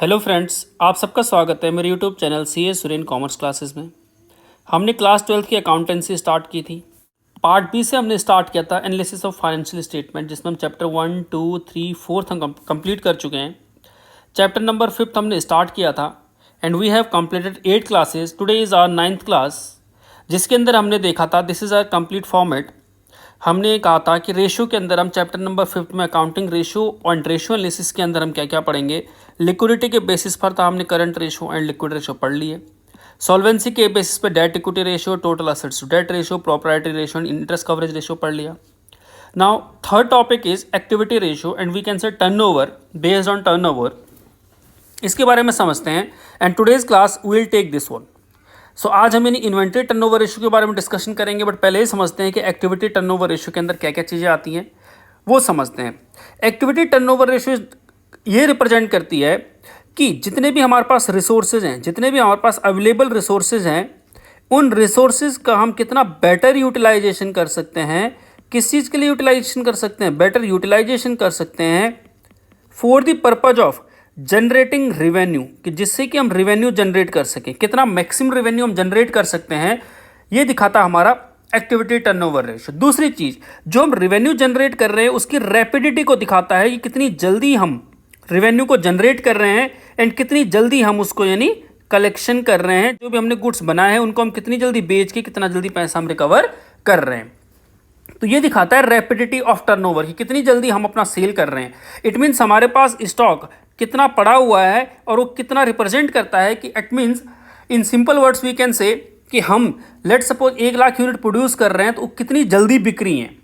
Hello friends, आप सबका स्वागत है मेरे यूट्यूब चैनल सी ए सुरेन कॉमर्स क्लासेस में। हमने क्लास 12th की अकाउंटेंसी स्टार्ट की थी। पार्ट बी से हमने स्टार्ट किया था एनालिसिस ऑफ फाइनेंशियल स्टेटमेंट, जिसमें हम चैप्टर 1, 2, 3, 4 हम कंप्लीट कर चुके हैं। चैप्टर नंबर 5 हमने स्टार्ट किया था and we have completed 8 classes. Today is our 9th class, जिसके अंदर हमने देखा था this is our complete format. हमने कहा था कि रेशियो के अंदर हम चैप्टर नंबर 5 में accounting ratio and ratio analysis के अंदर हम क्या क्या पढ़ेंगे। लिक्विडिटी के बेसिस पर था हमने current ratio and liquid ratio पढ़ लिए। सॉल्वेंसी के बेसिस पे debt equity ratio, total assets to debt ratio, proprietary ratio and interest coverage ratio पढ़ लिया। Now third topic is activity ratio and we can say turnover based on turnover. इसके बारे में समझते हैं and today's class will take this one. So आज हम inventory turnover ratio के बारे में डिस्कशन करेंगे, बट पहले ही समझते हैं कि एक्टिविटी टर्नओवर रेशियो के अंदर क्या क्या चीज़ें आती हैं वो समझते हैं। एक्टिविटी टर्नओवर रेशियो ये रिप्रेजेंट करती है कि जितने भी हमारे पास रिसोर्सेज हैं, जितने भी हमारे पास अवेलेबल रिसोर्सेज हैं, उन रिसोर्सेज का हम कितना बेटर यूटिलाइजेशन कर सकते हैं। किस चीज़ के लिए यूटिलाइजेशन कर सकते हैं? बेटर यूटिलाइजेशन कर सकते हैं for the purpose of generating revenue, कि जिससे कि हम रेवेन्यू जनरेट कर सकें। कितना मैक्सिमम रेवेन्यू हम जनरेट कर सकते हैं, ये दिखाता हमारा एक्टिविटी टर्नओवर रेशियो। दूसरी चीज़, जो हम रेवेन्यू जनरेट कर रहे हैं उसकी रैपिडिटी को दिखाता है कि कितनी जल्दी हम रेवेन्यू को जनरेट कर रहे हैं एंड कितनी जल्दी हम उसको यानी कलेक्शन कर रहे हैं। जो भी हमने गुड्स बनाए हैं उनको हम कितनी जल्दी बेच के कितना जल्दी पैसा हम रिकवर कर रहे हैं। तो ये दिखाता है रैपिडिटी ऑफ टर्नओवर, कि कितनी जल्दी हम अपना सेल कर रहे हैं। इट मीन्स हमारे पास स्टॉक कितना पड़ा हुआ है और वो कितना रिप्रेजेंट करता है कि it means in simple words we can say कि हम let suppose 1 lakh unit produce कर रहे हैं तो वो कितनी जल्दी बिक रही हैं।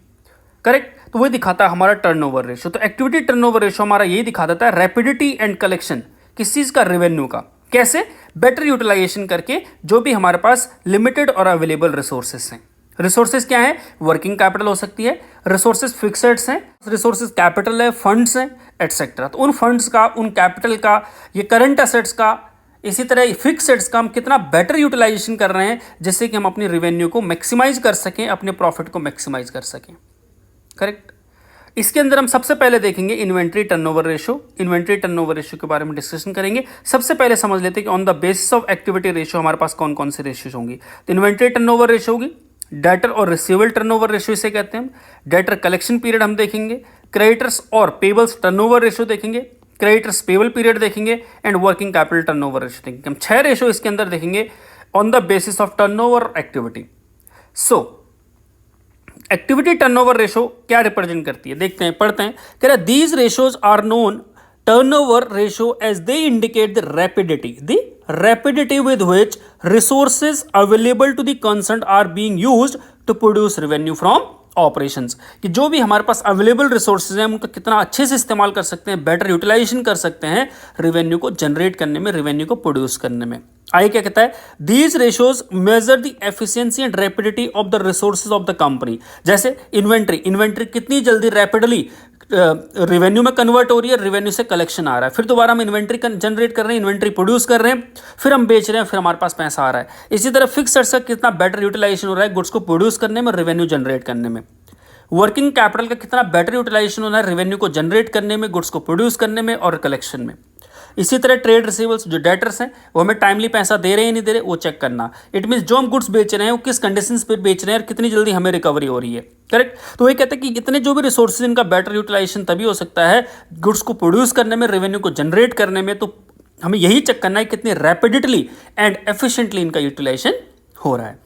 करेक्ट? तो वही दिखाता है हमारा टर्नओवर रेशियो। तो एक्टिविटी टर्नओवर रेशियो हमारा यही दिखा देता है रैपिडिटी एंड कलेक्शन किस चीज़ का? रेवेन्यू का। कैसे? बेटर यूटिलाइजेशन करके जो भी हमारे पास लिमिटेड और अवेलेबल रिसोर्सेस हैं। रिसोर्सेज क्या है? वर्किंग कैपिटल हो सकती है, रिसोर्सेज फिक्सेड्स हैं, रिसोर्सेज कैपिटल है, फंड्स हैं, एटसेट्रा। तो उन फंड्स का, उन कैपिटल का, ये करंट एसेट्स का, इसी तरह फिक्सेड्स का हम कितना बेटर यूटिलाइजेशन कर रहे हैं जिससे कि हम अपनी रेवेन्यू को मैक्सिमाइज कर सकें, अपने प्रॉफिट को मैक्सिमाइज कर सकें। करेक्ट? इसके अंदर हम सबसे पहले देखेंगे inventory turnover ratio. Inventory turnover ratio के बारे में डिस्कशन करेंगे। सबसे पहले समझ लेते हैं कि on the basis of activity ratio हमारे पास कौन कौन से रेशियोज होंगी। तो इन्वेंट्री टर्नओवर रेशियो होगी, डेटर और रिसीवेबल टर्नओवर रेशियो इसे कहते हैं हम। डेटर कलेक्शन पीरियड हम देखेंगे, क्रेडिटर्स और पेबल्स टर्नओवर रेशियो देखेंगे, क्रेडिटर्स पेबल पीरियड देखेंगे and working capital turnover ratio देखेंगे। हम 6 रेशियो इसके अंदर देखेंगे on the basis of turnover activity. So activity turnover ratio क्या रिप्रेजेंट करती है, देखते हैं, पढ़ते हैं। कह रहा है these ratios are known turnover ratio as they indicate the rapidity with which resources available to the concerned are being used to produce revenue from operations। कि जो भी हमारे पास अवेलेबल रिसोर्सेज हैं उनका कितना अच्छे से इस्तेमाल कर सकते हैं, बेटर यूटिलाइजेशन कर सकते हैं रेवेन्यू को जनरेट करने में, रेवेन्यू को प्रोड्यूस करने में। आगे क्या कहता है? These ratios measure the efficiency and rapidity of the resources of the company. जैसे इन्वेंट्री कितनी जल्दी रैपिडली रेवेन्यू में कन्वर्ट हो रही है, रेवेन्यू से कलेक्शन आ रहा है, फिर दोबारा हम इन्वेंट्री जनरेट कर रहे हैं, इन्वेंट्री प्रोड्यूस कर रहे हैं, फिर हम बेच रहे हैं, फिर हमारे पास पैसा आ रहा है। इसी तरह फिक्स एसेट्स का कितना बेटर यूटिलाइजेशन हो रहा है गुड्स को प्रोड्यूस करने में, रेवेन्यू जनरेट करने में। वर्किंग कैपिटल का कितना बेटर यूटिलाइजेशन हो रहा है रेवेन्यू को जनरेट करने में, गुड्स को प्रोड्यूस करने में और कलेक्शन में। इसी तरह ट्रेड रिसीवेबल्स, जो डेटर्स हैं वो हमें टाइमली पैसा दे रहे हैं नहीं दे रहे, वो चेक करना। इट मीन्स जो हम गुड्स बेच रहे हैं वो किस कंडीशंस पे बेच रहे हैं और कितनी जल्दी हमें रिकवरी हो रही है। करेक्ट? तो वही कहते हैं कि इतने जो भी रिसोर्सेज इनका बेटर यूटिलाइजेशन तभी हो सकता है गुड्स को प्रोड्यूस करने में, रेवेन्यू को जनरेट करने में। तो हमें यही चेक करना है कितनी रैपिडली एंड एफिशिएंटली इनका यूटिलाइजेशन हो रहा है।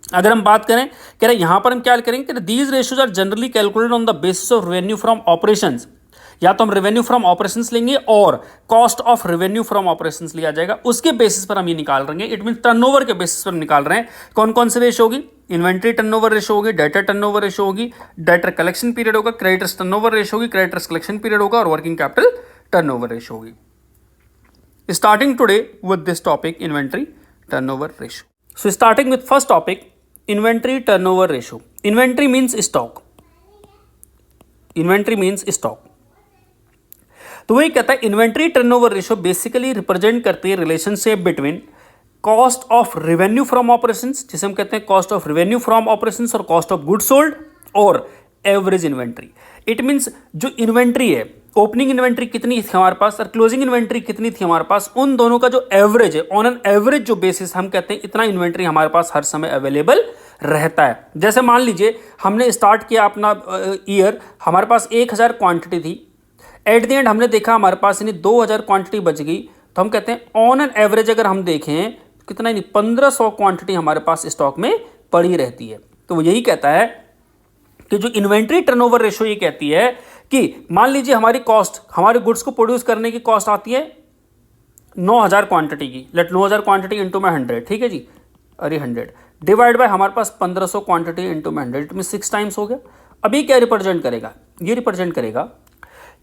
अगर हम बात करें, कह रहे यहां पर हम क्या करेंगे, these ratios are generally calculated on the basis of revenue from operations. या तो हम रेवेन्यू फ्रॉम ऑपरेशंस लेंगे और cost of revenue from operations लिया जाएगा, उसके बेसिस पर हम ये निकाल रहे हैं। इट मीन टर्नओवर के बेसिस पर निकाल रहे हैं। कौन कौन से रेशियो होगी? इन्वेंट्री टर्नओवर रेशियो होगी, डेटर टर्नओवर रेशियो होगी, डेटर कलेक्शन पीरियड होगा, क्रेडिटर्स टर्नओवर रेशियो होगी, क्रेडिटर्स कलेक्शन पीरियड होगा और वर्किंग कैपिटल टर्नओवर रेशियो होगी। Starting today with this topic inventory turnover ratio. So starting with first topic inventory turnover ratio. Inventory means stock, inventory means stock. तो वही कहता है inventory turnover ratio basically represent करती है relationship between cost of revenue from operations, जिसे हम कहते हैं cost of revenue from operations और कॉस्ट ऑफ गुड्स सोल्ड, और एवरेज इन्वेंट्री। इट मीन्स जो इन्वेंट्री है, ओपनिंग इन्वेंट्री कितनी थी हमारे पास और क्लोजिंग इन्वेंट्री कितनी थी हमारे पास, उन दोनों का जो एवरेज है, ऑन एन एवरेज जो बेसिस हम कहते हैं इतना इन्वेंट्री हमारे पास हर समय अवेलेबल रहता है। जैसे मान लीजिए हमने स्टार्ट किया अपना ईयर, हमारे पास 1000 क्वांटिटी थी, एट द एंड हमने देखा हमारे पास यानी 2000 क्वांटिटी बच गई, तो हम कहते हैं ऑन एन एवरेज अगर हम देखें कितना, नहीं 1500 क्वांटिटी हमारे पास स्टॉक में पड़ी रहती है। तो वो यही कहता है कि जो इन्वेंट्री टर्नओवर रेशियो ये कहती है कि मान लीजिए हमारी कॉस्ट, हमारे गुड्स को प्रोड्यूस करने की कॉस्ट आती है 9000 क्वांटिटी की, लेट 9000 क्वांटिटी इंटू में 100, ठीक है जी, अरे 100 डिवाइड बाय हमारे पास 1500 क्वांटिटी इंटू में 100, में 6 टाइम्स हो गया। अभी क्या रिप्रेजेंट करेगा, ये रिप्रेजेंट करेगा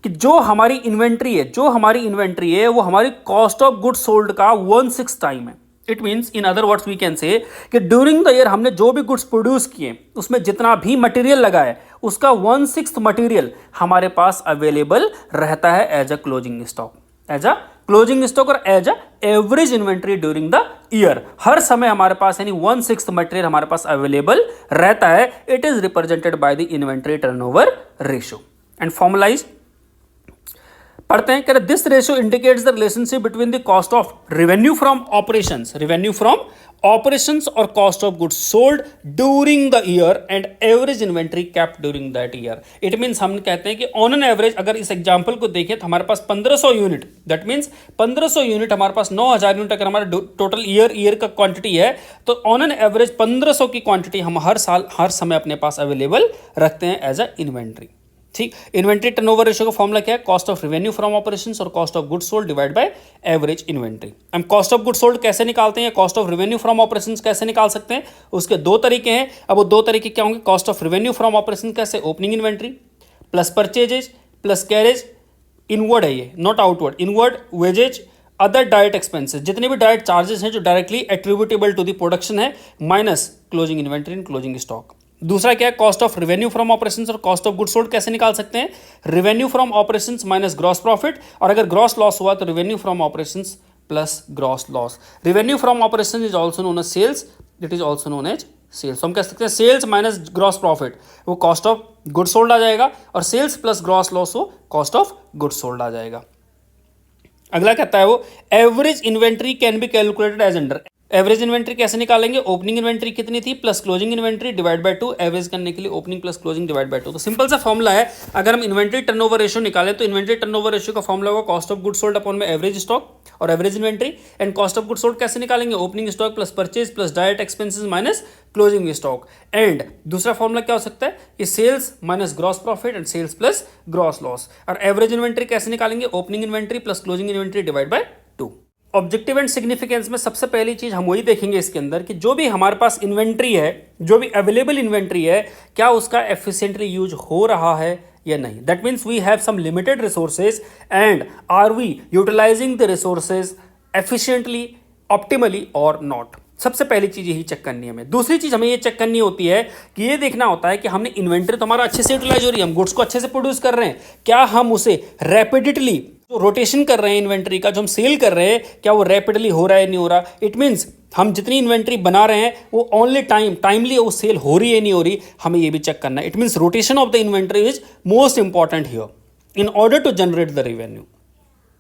कि जो हमारी इन्वेंट्री है वो हमारी कॉस्ट ऑफ गुड्स सोल्ड का 1/6 टाइम है। It means in other words we can say कि ड्यूरिंग द ईयर हमने जो भी गुड्स प्रोड्यूस किए उसमें जितना भी मटेरियल लगा है उसका 1/6 मटेरियल हमारे पास अवेलेबल रहता है एज अ क्लोजिंग स्टॉक, और as a average inventory during the year. हर समय हमारे पास यानी 1/6 मटेरियल हमारे पास अवेलेबल रहता है। It is represented by the inventory turnover ratio and formulas पढ़ते हैं कि this ratio indicates the relationship between the cost of revenue from operations और cost of goods sold during the year and average inventory kept during that year. It means हम कहते हैं कि on an average अगर इस example को देखें तो हमारे पास 1500 यूनिट, दैट मीन्स 1500 यूनिट हमारे पास 9000 यूनिट अगर हमारा टोटल ईयर का क्वांटिटी है तो ऑन एन एवरेज 1500 की क्वांटिटी हम हर समय अपने पास अवेलेबल रखते हैं एज अ इन्वेंट्री। ठीक, इन्वेंट्री टर्नओवर रेशियो का फॉर्मूला क्या है, cost of revenue from operations और cost of goods sold divide by average inventory. हम कॉस्ट ऑफ गुड्स सोल्ड कैसे निकालते हैं, cost of revenue from operations कैसे निकाल सकते हैं, उसके दो तरीके हैं। अब वो दो तरीके क्या होंगे, cost of revenue from operation कैसे, opening inventory plus purchases plus carriage, inward है ये not outward, inward wages other direct expenses, जितने भी डायरेक्ट चार्जेस हैं जो directly attributable to the production है, minus closing inventory and closing stock. दूसरा क्या है, cost of revenue from operations और कॉस्ट ऑफ गुड्स सोल्ड कैसे निकाल सकते हैं, revenue from operations minus gross profit, और अगर ग्रॉस लॉस हुआ तो revenue from operations plus gross loss. Revenue from operations is also known as sales, it is also known as sales. हम कह सकते हैं सेल्स माइनस ग्रॉस प्रॉफिट वो cost of goods sold आ जाएगा, और सेल्स प्लस ग्रॉस लॉस वो cost of goods sold आ जाएगा। अगला कहता है वो average inventory can be calculated as under. Average inventory कैसे निकालेंगे, ओपनिंग इन्वेंट्री कितनी थी plus closing inventory divide by 2, average करने के लिए opening plus closing divide by 2। तो सिंपल सा फॉर्मूला है, अगर हम इन्वेंट्री टर्नओवर रेशियो निकालें तो इन्वेंट्री टर्नओवर रेशियो का फॉर्मूला होगा cost of goods sold upon में एवरेज स्टॉक और average inventory, and cost of goods sold कैसे निकालेंगे, opening stock plus purchase plus direct expenses minus closing stock. And दूसरा formula क्या हो सकता है कि sales minus gross profit and sales plus gross loss. और एवरेज इन्वेंट्री कैसे निकालेंगे, opening inventory plus closing inventory divide by 2। Objective and significance में सबसे पहली चीज हम वही देखेंगे इसके अंदर कि जो भी हमारे पास इन्वेंट्री है, जो भी अवेलेबल इन्वेंट्री है, क्या उसका एफिशिएंटली यूज हो रहा है या नहीं। That means we have some limited resources and are we utilising the resources efficiently, optimally और नॉट। सबसे पहली चीज यही चेक करनी है हमें। दूसरी चीज हमें ये चेक करनी होती है कि ये देखना होता है कि हमने इन्वेंट्री तो हमारा अच्छे से यूटिलाइज हो रही है, हम गुड्स को अच्छे से प्रोड्यूस कर रहे हैं, क्या हम उसे रैपिडली जो रोटेशन कर रहे हैं इन्वेंट्री का, जो हम सेल कर रहे हैं, क्या वो रैपिडली हो रहा है नहीं हो रहा। इट मीन्स हम जितनी इन्वेंट्री बना रहे हैं वो ओनली टाइमली वो सेल हो रही है नहीं हो रही, हमें ये भी चेक करना है। It means rotation of the inventory is most important here in order to generate the revenue.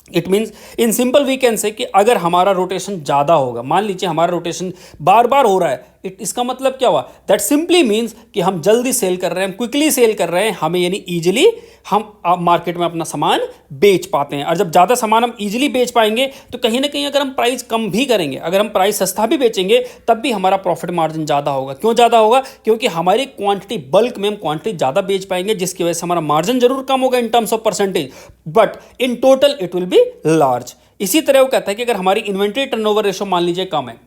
It means in simple we can say कि अगर हमारा रोटेशन ज़्यादा होगा, मान लीजिए हमारा रोटेशन बार बार हो रहा है, इसका मतलब क्या हुआ, दैट सिंपली मीन्स कि हम जल्दी सेल कर रहे हैं, हम क्विकली सेल कर रहे हैं, हमें यानी ईजिली हम मार्केट में अपना सामान बेच पाते हैं। और जब ज़्यादा सामान हम ईजिली बेच पाएंगे तो कहीं ना कहीं अगर हम प्राइस कम भी करेंगे, अगर हम प्राइस सस्ता भी बेचेंगे, तब भी हमारा प्रॉफिट मार्जिन ज़्यादा होगा। क्यों ज़्यादा होगा, क्योंकि हमारी क्वांटिटी बल्क में हम क्वांटिटी ज़्यादा बेच पाएंगे, जिसकी वजह से हमारा मार्जिन जरूर कम होगा in terms of percentage, but in total it will be large. इसी तरह वो कहता है कि अगर हमारी इन्वेंट्री टर्नओवर रेशियो मान लीजिए कम है,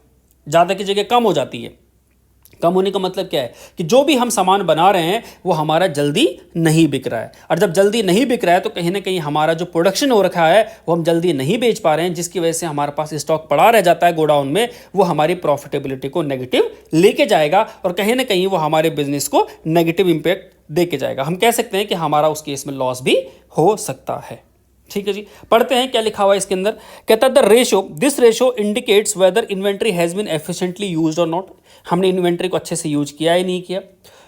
ज़्यादा की जगह कम हो जाती है, कम होने का मतलब क्या है कि जो भी हम सामान बना रहे हैं वो हमारा जल्दी नहीं बिक रहा है, और जब जल्दी नहीं बिक रहा है तो कहीं ना कहीं हमारा जो प्रोडक्शन हो रखा है वो हम जल्दी नहीं बेच पा रहे हैं, जिसकी वजह से हमारे पास स्टॉक पड़ा रह जाता है गोडाउन में, वो हमारी प्रॉफिटेबिलिटी को नेगेटिव लेके जाएगा और कहीं ना कहीं वो हमारे बिजनेस को नेगेटिव इंपैक्ट दे के जाएगा। हम कह सकते हैं कि हमारा उस केस में लॉस भी हो सकता है। ठीक है जी, पढ़ते हैं क्या लिखा हुआ है इसके अंदर। कहता है the ratio, this ratio indicates whether inventory has been efficiently used और नॉट। हमने इन्वेंट्री को अच्छे से यूज किया या नहीं किया।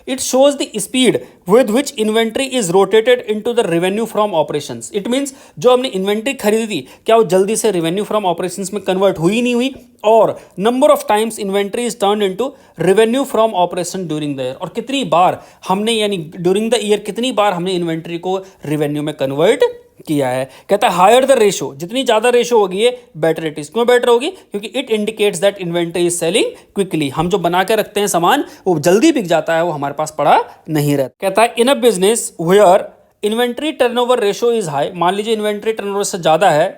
It shows the speed with which inventory is rotated into the revenue from operations. It means जो हमने इन्वेंट्री खरीदी थी क्या वो जल्दी से रेवेन्यू फ्रॉम ऑपरेशंस में कन्वर्ट हुई नहीं हुई, और number of times inventory is turn into revenue from operation during the year, और कितनी बार हमने यानी ड्यूरिंग द ईयर कितनी बार हमने इन्वेंट्री को रेवेन्यू में कन्वर्ट किया है। कहता है हायर द रेशो, जितनी ज्यादा रेशो होगी ये बेटर इट इज। क्यों बेटर होगी? क्योंकि it indicates that inventory is selling quickly. हम जो बना के रखते हैं सामान वो जल्दी बिक जाता है, वो हमारे पास पड़ा नहीं रहता। कहता है in a business where inventory turnover ratio is high, मान लीजिए इन्वेंट्री टर्नओवर से ज्यादा है,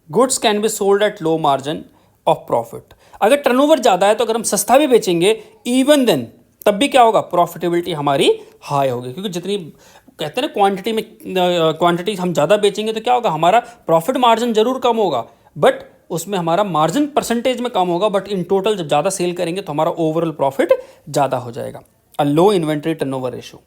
goods can be sold at low margin of profit. अगर टर्नओवर ज्यादा है तो अगर हम सस्ता भी बेचेंगे इवन देन तब भी क्या होगा, प्रॉफिटेबिलिटी हमारी हाई होगी। क्योंकि जितनी कहते हैं ना क्वांटिटी हम ज़्यादा बेचेंगे तो क्या होगा, हमारा प्रॉफिट मार्जिन जरूर कम होगा बट उसमें हमारा मार्जिन परसेंटेज में कम होगा, बट इन टोटल जब ज़्यादा सेल करेंगे तो हमारा ओवरऑल प्रॉफिट ज़्यादा हो जाएगा। A low inventory turnover ratio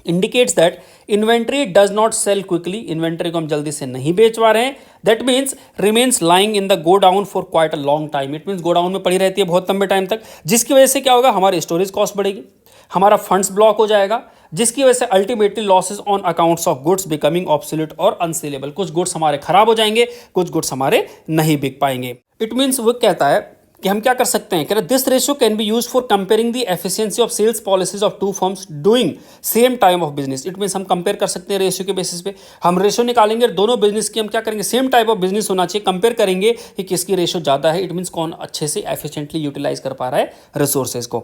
indicates that inventory does not sell quickly, inventory को हम जल्दी से नहीं बेच पा रहे हैं। That means remains lying in the go down for quite a long time, it means go down में पड़ी रहती है बहुत लंबे टाइम तक, जिसकी वजह से क्या होगा, हमारी स्टोरेज कॉस्ट बढ़ेगी, हमारा फंड्स ब्लॉक हो जाएगा, जिसकी वजह से ultimately losses on accounts of goods becoming absolute और अनसेलेबल। कुछ गुड्स हमारे खराब हो जाएंगे, कुछ गुड्स हमारे नहीं बिक पाएंगे। इट मीन्स वो कहता है कि हम क्या कर सकते हैं, कह रहे this ratio can be use for comparing the efficiency of sales policies of two firms doing same time of business. It means हम कंपेयर कर सकते हैं रेशियो के बेसिस पे, हम रेशियो निकालेंगे दोनों बिजनेस की, हम क्या करेंगे, सेम टाइप ऑफ बिजनेस होना चाहिए, कंपेयर करेंगे कि किसकी रेशियो ज़्यादा है। इट मीन्स कौन अच्छे से एफिशिएंटली यूटिलाइज कर पा रहा है रिसोर्सेज को।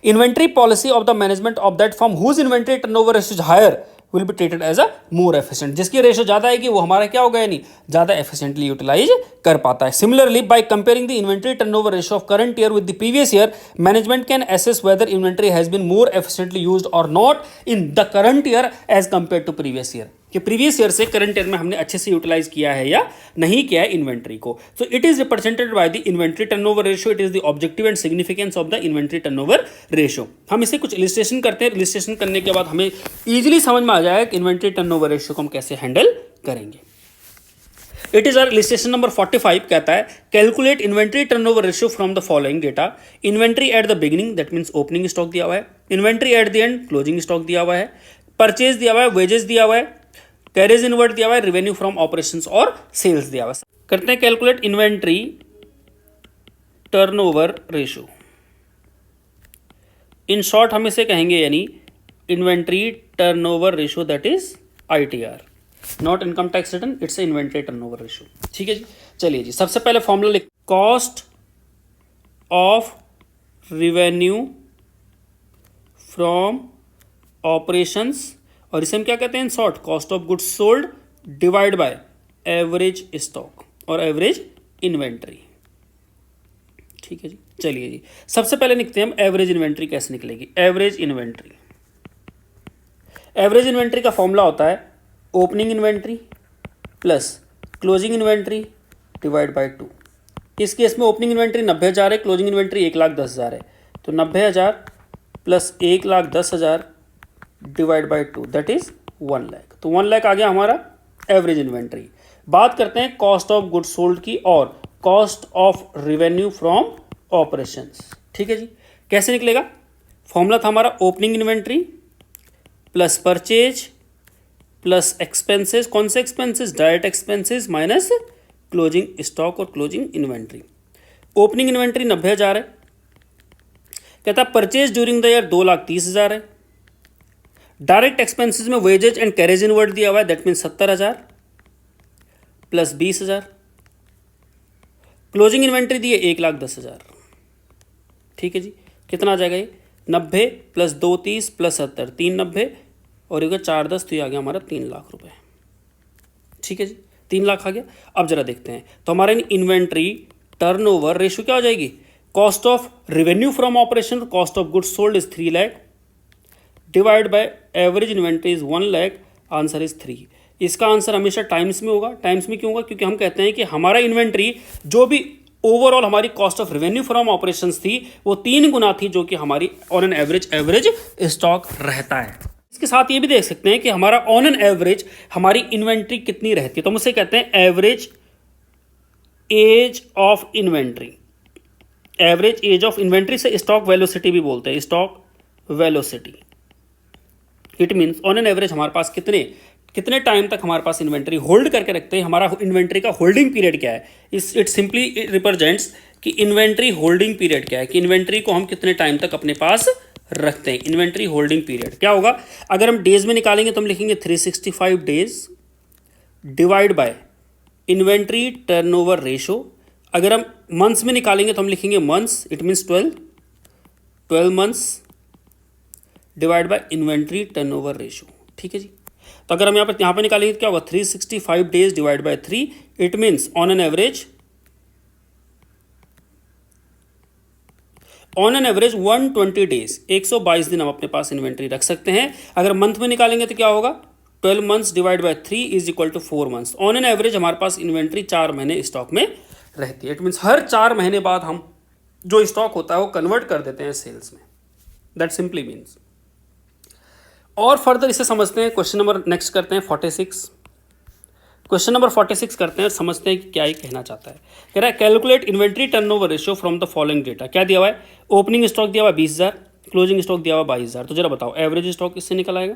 Inventory policy of the management of that firm whose inventory turnover ratio is higher will be treated as a more efficient. जिसकी रेशो ज़्यादा आएगी वो हमारा क्या होगा, यानी ज़्यादा एफिशिएंटली यूटिलाइज कर पाता है। Similarly by comparing the inventory turnover ratio of current year with the previous year, management can assess whether inventory has been more efficiently used और not in the current year as compare to previous year, कि previous year से current year में हमने अच्छे से utilise किया है या नहीं किया है इन्वेंट्री को। So it is represented by the inventory turnover ratio, it is the objective and significance of the inventory turnover ratio. हम इसे कुछ इलिस्ट्रेशन करते हैं, इलिस्ट्रेशन करने के बाद हमें इजीली समझ में आ जाएगा कि इन्वेंट्री टर्नओवर रेशियो को हम कैसे हैंडल करेंगे। It is our illustration number 45 कहता है calculate inventory turnover ratio from the following data. Inventory at the beginning that means opening stock दिया हुआ है, inventory at the end closing stock दिया हुआ है, परचेज दिया हुआ है, वेजेस दिया हुआ है, कैरेज इनवर्ड दिया हुआ है, रेवेन्यू फ्रॉम ऑपरेशंस और सेल्स दिया हुआ है। करते हैं calculate inventory turnover ratio. In short हम इसे कहेंगे यानी inventory turnover ratio, that is ITR, not income tax return, it's inventory turnover ratio. ठीक है जी, चलिए जी, सबसे पहले फॉर्मूला लिख, cost of revenue from operations, और इसे हम क्या कहते हैं in short, cost of goods sold divide by average stock और एवरेज इन्वेंट्री। ठीक है जी, चलिए जी, सबसे पहले लिखते हैं हम एवरेज इन्वेंट्री कैसे निकलेगी। एवरेज इन्वेंट्री, एवरेज इन्वेंट्री का फॉर्मूला होता है opening inventory plus closing inventory divide by 2। इस केस में ओपनिंग इन्वेंट्री 90,000 है, क्लोजिंग इन्वेंट्री 1,10,000 है, तो 90,000 plus 1,10,000 divide by 2 that is 1 lakh. तो 1 लाख आ गया हमारा एवरेज इन्वेंट्री। बात करते हैं कॉस्ट ऑफ गुड्स सोल्ड की और cost of revenue from operations. ठीक है जी, कैसे निकलेगा, फॉर्मूला था हमारा opening inventory plus purchase plus expenses, कौन से expenses, direct expenses minus closing stock और क्लोजिंग इन्वेंट्री। ओपनिंग इन्वेंट्री 90,000 है, कहता परचेज ड्यूरिंग द ईयर 2,30,000 है, डायरेक्ट एक्सपेंसेस में वेजेज एंड कैरेज इनवर्ड दिया हुआ है, that mean 70,000 plus 20,000, closing inventory दी है 1,10,000। ठीक है जी, कितना आ जाएगा ये, 90 प्लस 2,30 प्लस 70, 390 और ये 4,10, तो ये आ गया हमारा 3 लाख रुपए। ठीक है जी, 3 लाख आ गया। अब जरा देखते हैं, तो हमारे इन्वेंट्री टर्नओवर रेशियो क्या हो जाएगी, cost of revenue from operation, cost of goods sold is 3 lakh divide by average inventory is 1 lakh, answer is 3। इसका आंसर हमेशा टाइम्स में होगा। टाइम्स में क्यों होगा, क्योंकि हम कहते हैं कि हमारा इन्वेंट्री जो भी ओवरऑल हमारी cost of revenue from operations थी वो 3 गुना थी, जो कि हमारी ऑन एन एवरेज स्टॉक रहता है। इसके साथ ये भी देख सकते हैं कि हमारा ऑन एन एवरेज हमारी इन्वेंट्री कितनी रहती है, तो हम उसे कहते हैं average age of inventory. Average age of inventory से स्टॉक वेलोसिटी भी बोलते हैं, stock velocity. It means on an average हमारे पास कितने टाइम तक हमारे पास इन्वेंट्री होल्ड करके रखते हैं, हमारा इन्वेंट्री का होल्डिंग पीरियड क्या है। इट सिंपली रिप्रेजेंट्स कि इन्वेंट्री होल्डिंग पीरियड क्या है, कि इन्वेंट्री को हम कितने टाइम तक अपने पास रखते हैं। इन्वेंट्री होल्डिंग पीरियड क्या होगा, अगर हम डेज में निकालेंगे तो हम लिखेंगे 365 days divide by inventory turnover ratio. अगर हम मंथ्स में निकालेंगे तो हम लिखेंगे months, it means 12 months divide by inventory turnover ratio. ठीक है जी। तो अगर हम यहाँ पे निकालेंगे तो क्या होगा, 365 days divide by 3, it means on an average 120 days, 122 दिन हम अपने पास इन्वेंट्री रख सकते हैं। अगर मंथ में निकालेंगे तो क्या होगा, 12 months divide by 3 is equal to 4 months. On an average हमारे पास इन्वेंट्री 4 महीने स्टॉक में रहती है। इट मीन्स हर 4 महीने बाद हम जो स्टॉक होता है वो कन्वर्ट कर देते हैं सेल्स में। That simply means. और फर्दर इसे समझते हैं। क्वेश्चन नंबर नेक्स्ट करते हैं 46। क्वेश्चन नंबर 46 करते हैं और समझते हैं कि क्या ये कहना चाहता है। कह रहा है calculate inventory turnover ratio from the following data. क्या दिया हुआ है, ओपनिंग स्टॉक दिया हुआ 20,000, क्लोजिंग स्टॉक दिया हुआ 22,000। तो जरा बताओ एवरेज स्टॉक किससे निकल आएगा।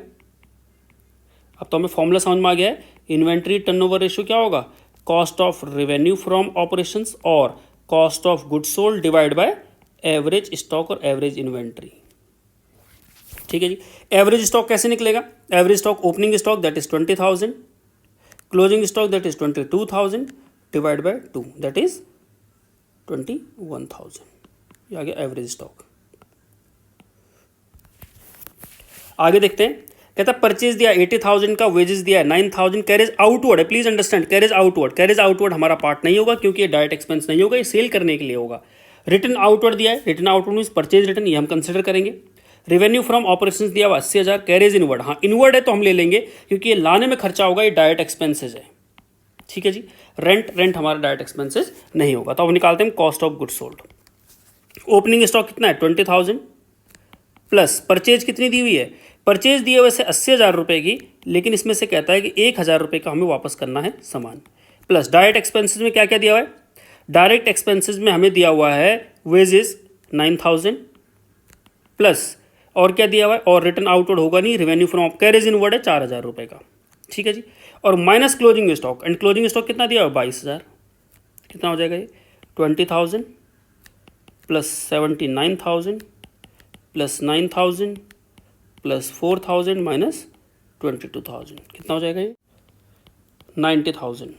अब तो हमें फॉर्मूला समझ में आ गया है। इन्वेंट्री टर्नओवर रेशियो क्या होगा, cost of revenue from operations और cost of goods sold divide by average stock और एवरेज इन्वेंट्री। ठीक है जी। एवरेज स्टॉक कैसे निकलेगा, average stock opening stock that is 20,000, closing stock that is 22,000 divide by 2 that is 21,000। ये आ गया average stock. आगे देखते हैं। कहता है परचेज दिया 80,000 का, वेजेस दिया है 9,000, कैरेज आउटवर्ड है। प्लीज अंडरस्टैंड, कैरेज आउटवर्ड हमारा पार्ट नहीं होगा क्योंकि ये डायरेक्ट एक्सपेंस नहीं होगा, ये सेल करने के लिए होगा। रिटर्न आउटवर्ड दिया है, return outward means purchase return, ये हम कंसिडर करेंगे। रेवेन्यू फ्रॉम ऑपरेशंस दिया हुआ 80,000, कैरेज इनवर्ड, हाँ इनवर्ड है तो हम ले लेंगे क्योंकि ये लाने में खर्चा होगा, ये डायरेक्ट एक्सपेंसेज है। ठीक है जी। रेंट हमारा डायरेक्ट एक्सपेंसेज नहीं होगा। तो अब निकालते हैं cost of goods sold. Opening stock कितना है 20,000 प्लस परचेज कितनी दी हुई है, परचेज दिए वैसे 80,000 रुपये की, लेकिन इसमें से कहता है कि 1,000 रुपये का हमें वापस करना है सामान। प्लस डायरेक्ट एक्सपेंसेज में क्या क्या दिया हुआ है, डायरेक्ट एक्सपेंसेज में हमें दिया हुआ है वेजेस 9,000 प्लस और क्या दिया हुआ है, और रिटर्न आउटवर्ड होगा नहीं, रेवेन्यू फ्रॉम कैरेज इनवर्ड है 4,000 रुपये का। ठीक है जी। और minus closing stock, and closing stock कितना दिया हुआ है 22,000। कितना हो जाएगा ये 20,000 प्लस 79,000 प्लस 9,000 प्लस 4,000 माइनस 22,000। कितना हो जाएगा ये 90,000।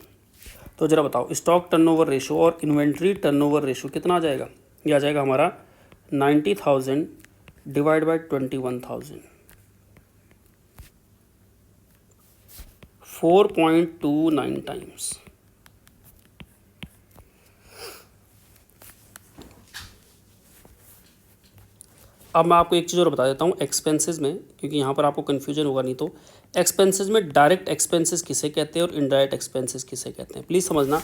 तो जरा बताओ स्टॉक टर्नओवर रेशो और इन्वेंट्री टर्नओवर रेशो कितना आ जाएगा, ये आ जाएगा हमारा 90,000 डिवाइड बाय 21,000, 4.29 टाइम्स। अब मैं आपको एक चीज़ और बता देता हूँ एक्सपेंसेस में, क्योंकि यहाँ पर आपको कन्फ्यूजन होगा नहीं तो। एक्सपेंसेस में डायरेक्ट एक्सपेंसेस किसे कहते हैं और इनडायरेक्ट एक्सपेंसेस किसे कहते हैं, प्लीज़ समझना।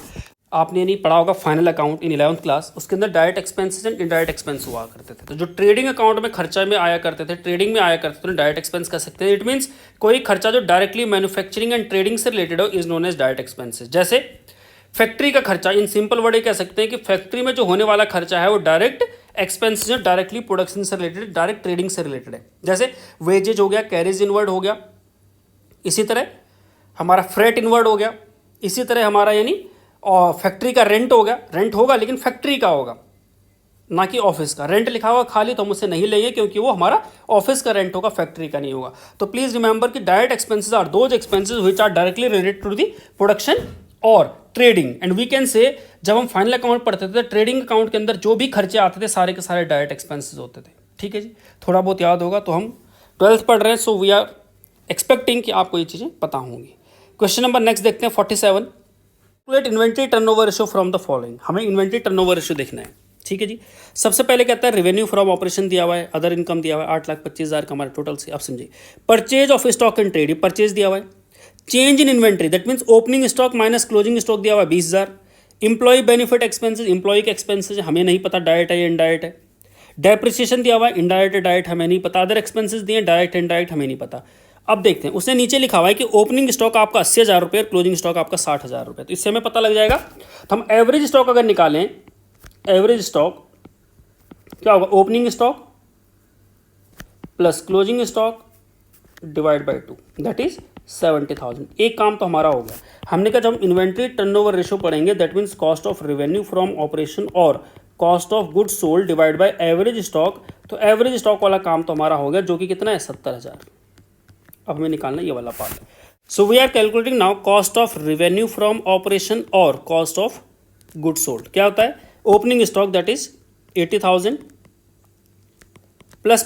आपने नहीं पढ़ा होगा final account in 11th class, उसके अंदर direct expenses and indirect expense हुआ करते थे। तो जो ट्रेडिंग अकाउंट में खर्चा में आया करते थे, ट्रेडिंग में आया करते थे, डायरेक्ट एक्सपेंस कर सकते हैं। इट मीन्स कोई खर्चा जो डायरेक्टली मैन्युफैक्चरिंग एंड ट्रेडिंग से रिलेटेड हो is known as direct expenses. जैसे फैक्ट्री का खर्चा, इन सिंपल वर्ड कह सकते हैं कि फैक्ट्री में जो होने वाला खर्चा है वो डायरेक्ट एक्सपेंसेस है, डायरेक्टली प्रोडक्शन से रिलेटेड, डायरेक्ट ट्रेडिंग से रिलेटेड है। जैसे वेजेज हो गया, कैरेज इनवर्ड हो गया, इसी तरह हमारा फ्रेट इनवर्ड हो गया, इसी तरह हमारा यानी और फैक्ट्री का रेंट हो गया, रेंट होगा लेकिन फैक्ट्री का होगा ना कि ऑफिस का। रेंट लिखा हुआ खाली तो हम उसे नहीं लेंगे क्योंकि वो हमारा ऑफिस का रेंट होगा, फैक्ट्री का नहीं होगा। तो प्लीज रिमेंबर कि direct expenses are those expenses which are directly related to the production और trading. And we can say जब हम फाइनल अकाउंट पढ़ते थे ट्रेडिंग अकाउंट के अंदर जो भी खर्चे आते थे सारे के सारे डायरेक्ट एक्सपेंसेस होते थे। ठीक है जी, थोड़ा बहुत याद होगा तो हम 12th पढ़ रहे हैं, सो वी आर एक्सपेक्टिंग कि आपको ये चीज़ें पता होंगी। क्वेश्चन नंबर नेक्स्ट देखते हैं 47। Calculate inventory turnover ratio from the following. हमें इन्वेंट्री टर्नओवर रेशियो देखना है। ठीक है जी। सबसे पहले कहता है रेवेन्यू फ्रॉम ऑपरेशन दिया हुआ है, अदर इनकम दिया हुआ है 8,25,000 का हमारा टोटल से। आप समझिए purchase of stock and trade, purchase दिया हुआ है। Change in inventory that means opening stock minus closing stock दिया हुआ है 20,000। इंप्लॉय बेनिफिट एक्सपेंसेस, इंप्लॉय के एक्सपेंसेस हमें नहीं पता डायरेक्ट है या इनडायरेक्ट है। डेप्रिसिएशन दिया हुआ है, इनडायरेक्ट है डायरेक्ट हमें नहीं पता। अदर एक्सपेंसेस दिए डायरेक्ट इनडायरेक्ट हमें नहीं पता। अब देखते हैं, उसने नीचे लिखा हुआ है कि ओपनिंग स्टॉक आपका 80,000 रुपये, क्लोजिंग स्टॉक आपका 60,000 रुपये। तो इससे हमें पता लग जाएगा। तो हम एवरेज स्टॉक अगर निकालें, एवरेज स्टॉक क्या होगा, opening stock plus closing stock divide by 2 that is 70,000। एक काम तो हमारा हो गया। हमने कहा जब हम इन्वेंट्री टर्नओवर रेशियो पढ़ेंगे that means cost of revenue from operation और cost of goods sold divide by average stock, तो एवरेज स्टॉक वाला काम तो हमारा हो गया जो कि कितना है 70,000। अब हमें निकालना ये वाला part. So we are calculating now cost of revenue from operation और कॉस्ट ऑफ गुड्स सोल्ड। क्या होता है? Opening stock that is 80,000 plus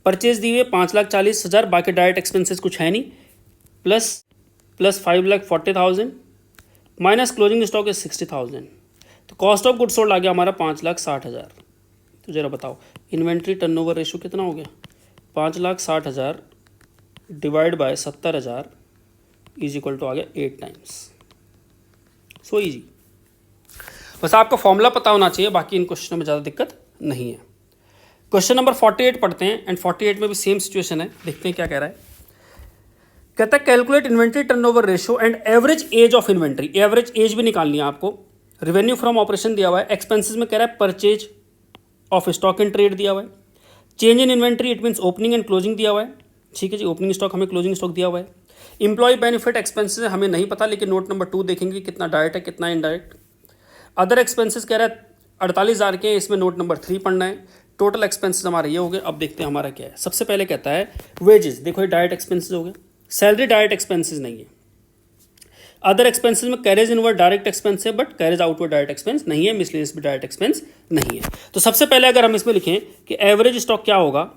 purchase दी हुई 5,40,000, बाकी डायरेक्ट एक्सपेंसेस कुछ है नहीं, plus 5,40,000 minus closing stock is 60,000, तो कॉस्ट ऑफ गुड्स सोल्ड आ गया हमारा 5,60,000। तो जरा बताओ इन्वेंट्री टर्नओवर रेशियो कितना हो गया? 5,60,000 divide by 70,000 is equal to आ गया 8 टाइम्स। So easy. बस आपको फॉर्मूला पता होना चाहिए, बाकी इन क्वेश्चनों में ज़्यादा दिक्कत नहीं है। क्वेश्चन नंबर 48 पढ़ते हैं एंड 48 में भी सेम सिचुएशन है। देखते हैं क्या कह रहा है। कहता है calculate inventory turnover ratio and average age of inventory. Average age भी निकालनी है आपको। रेवेन्यू फ्रॉम ऑपरेशन दिया हुआ है, एक्सपेंसेस में कह रहा है purchase of stock in trade दिया हुआ है, change in inventory it means opening and closing दिया हुआ है। ठीक है जी, ओपनिंग स्टॉक हमें क्लोजिंग स्टॉक दिया हुआ है। इंप्लॉय बेनिफिट एक्सपेंसेस हमें नहीं पता, लेकिन नोट नंबर 2 देखेंगे कितना डायरेक्ट है कितना इनडायरेक्ट। अदर एक्सपेंसेस कह रहा है 48,000 के, इसमें नोट नंबर 3 पढ़ना है। टोटल एक्सपेंसेस हमारे ये हो गए। अब देखते हैं हमारा क्या है। सबसे पहले कहता है वेजेस, देखो ये डायरेक्ट एक्सपेंसेस हो गए, सैलरी डायरेक्ट एक्सपेंसेस नहीं है। अदर एक्सपेंसेस में कैरेज इनवर्ड डायरेक्ट एक्सपेंस है but carriage outward direct expense नहीं है, मिसलेनियस भी डायरेक्ट एक्सपेंस नहीं है। तो सबसे पहले अगर हम इसमें लिखें कि एवरेज स्टॉक क्या होगा,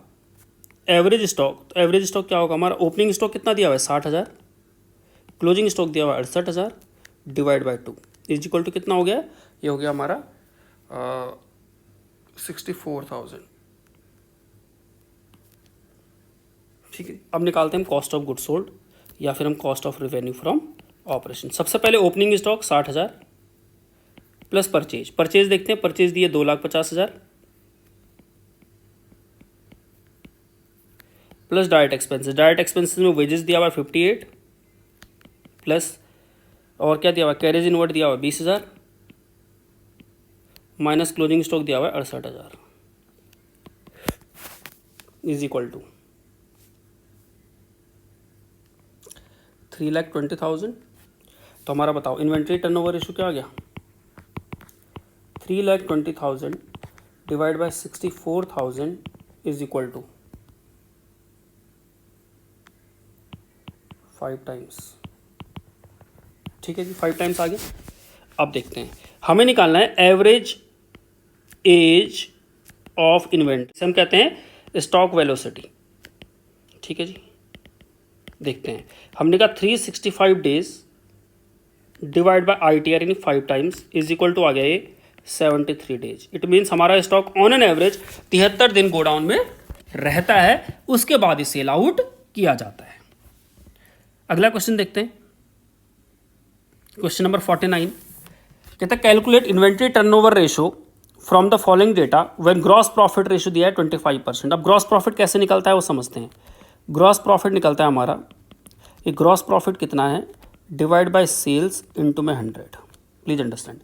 एवरेज स्टॉक, तो एवरेज स्टॉक क्या होगा हमारा? ओपनिंग स्टॉक कितना दिया हुआ है 60,000, क्लोजिंग स्टॉक दिया हुआ है 68,000 divide by 2 is equal to कितना हो गया? ये हो गया हमारा 64,000। ठीक है, अब निकालते हैं हम कॉस्ट ऑफ गुड सोल्ड या फिर हम cost of revenue from operation. सबसे पहले ओपनिंग स्टॉक 60,000 प्लस परचेज देखते हैं। परचेज दिए 2,50,000 प्लस डायरेक्ट एक्सपेंसेस में वेजेस दिया हुआ है 58 प्लस और क्या दिया हुआ है? कैरेज इनवर्ड दिया हुआ है 20,000 माइनस क्लोजिंग स्टॉक दिया हुआ है 68,000 इज इक्वल टू 3,20,000। तो हमारा बताओ इन्वेंट्री टर्नओवर रेशियो क्या आ गया? 3,20,000 divide by 64,000 is equal to 5 times. ठीक है जी, 5 टाइम्स आ गया। अब देखते हैं, हमें निकालना है एवरेज एज ऑफ इन्वेंट्री, हम कहते हैं स्टॉक वेलोसिटी। ठीक है जी, देखते हैं। हमने कहा 365 डेज डिवाइड बाय ITR यानी 5 टाइम्स इज इक्वल टू आ गया ये 73 डेज। इट मीन्स हमारा स्टॉक ऑन एन एवरेज 73 दिन गोडाउन में रहता है, उसके बाद ही सेल आउट किया जाता है। अगला क्वेश्चन देखते हैं, क्वेश्चन नंबर 49। कहता है calculate inventory turnover ratio from the following data when gross profit ratio दिया है 25%। अब ग्रॉस प्रॉफिट कैसे निकलता है वो समझते हैं। ग्रॉस प्रॉफिट निकलता है हमारा, ये ग्रॉस प्रॉफिट कितना है? डिवाइड बाय सेल्स इनटू में 100। Please understand,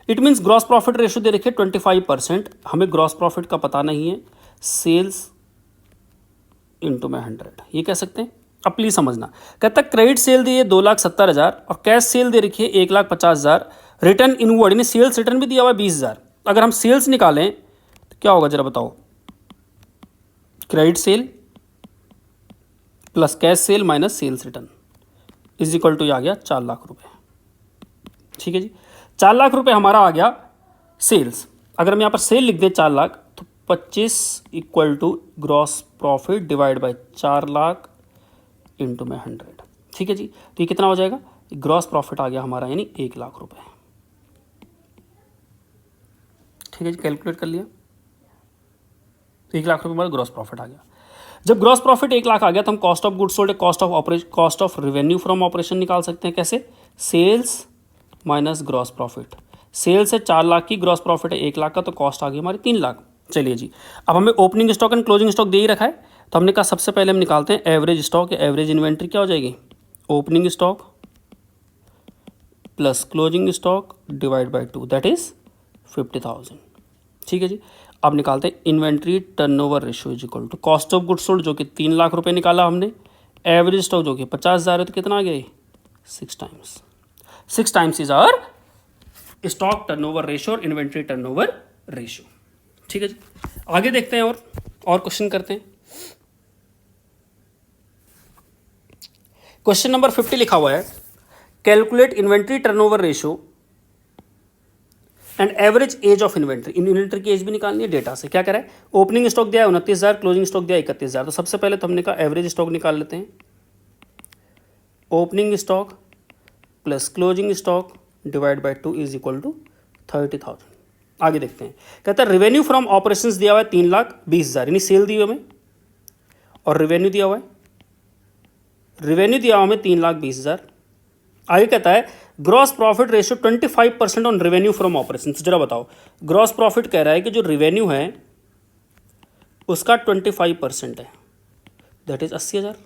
it means gross profit ratio दे रखिए 25%, हमें ग्रॉस प्रॉफिट का पता नहीं है, सेल्स इनटू में 100 ये कह सकते हैं। अब प्लीज समझना, कहता है क्रेडिट सेल दिए 2,70,000 और कैश सेल दे रखिए 1,50,000, रिटर्न इनवर्ड यानी सेल्स रिटर्न भी दिया हुआ है 20,000। अगर हम सेल्स निकालें तो क्या होगा जरा बताओ? Credit sale plus cash sale minus sales return is equal to आ गया 4 लाख रुपए। ठीक है जी, 4 लाख रुपए हमारा आ गया सेल्स। अगर हम यहाँ पर सेल लिख दें 4 लाख तो 25 equal to gross profit divide by 4 lakh into में 100। ठीक है जी, तो ये कितना हो जाएगा? ग्रॉस प्रॉफिट आ गया हमारा यानी 1 लाख रुपए। ठीक है जी, कैलकुलेट कर लिया तो 1 लाख रुपए हमारा ग्रॉस प्रॉफिट आ गया। जब ग्रॉस प्रॉफिट 1 लाख आ गया तो हम cost of goods sold, cost of revenue from operation निकाल सकते हैं। कैसे? Sales minus gross profit. Sales है 4 लाख की, ग्रॉस प्रॉफिट है 1 लाख का, तो कॉस्ट आ गई हमारी 3 लाख। चलिए जी, अब हमें opening stock and closing stock दे ही रखा है, तो हमने कहा सबसे पहले हम निकालते हैं एवरेज स्टॉक या एवरेज इन्वेंट्री। क्या हो जाएगी? Opening stock plus closing stock divide by 2 that is 50,000। ठीक है जी। अब निकालते हैं inventory turnover ratio is equal to cost of goods sold जो कि 3 लाख रुपए निकाला हमने, एवरेज स्टॉक जो कि 50,000 है, तो कितना आ गया 6 times is our stock turnover ratio और इन्वेंट्री टर्नओवर रेशियो। ठीक है जी, आगे देखते हैं और क्वेश्चन करते हैं। क्वेश्चन नंबर 50 लिखा हुआ है, calculate inventory turnover ratio and average age of inventory. Inventory की एज भी निकालनी है डेटा से। क्या करें, ओपनिंग स्टॉक दिया है 29,000, क्लोजिंग स्टॉक दिया 31,000। तो सबसे पहले तो हमने कहा एवरेज स्टॉक निकाल लेते हैं। Opening stock plus closing stock divide by 2 is equal to 30,000। आगे देखते हैं, कहता है रेवेन्यू फ्रॉम ऑपरेशंस दिया हुआ है 3,20,000, यानी सेल दी हुई हमें, और रेवेन्यू दिया हुआ है 3,20,000। आगे कहता है gross profit ratio 25% on revenue from operation. तो जरा बताओ, ग्रॉस प्रॉफिट कह रहा है कि जो रेवेन्यू है उसका 25% है, दैट इज 80,000।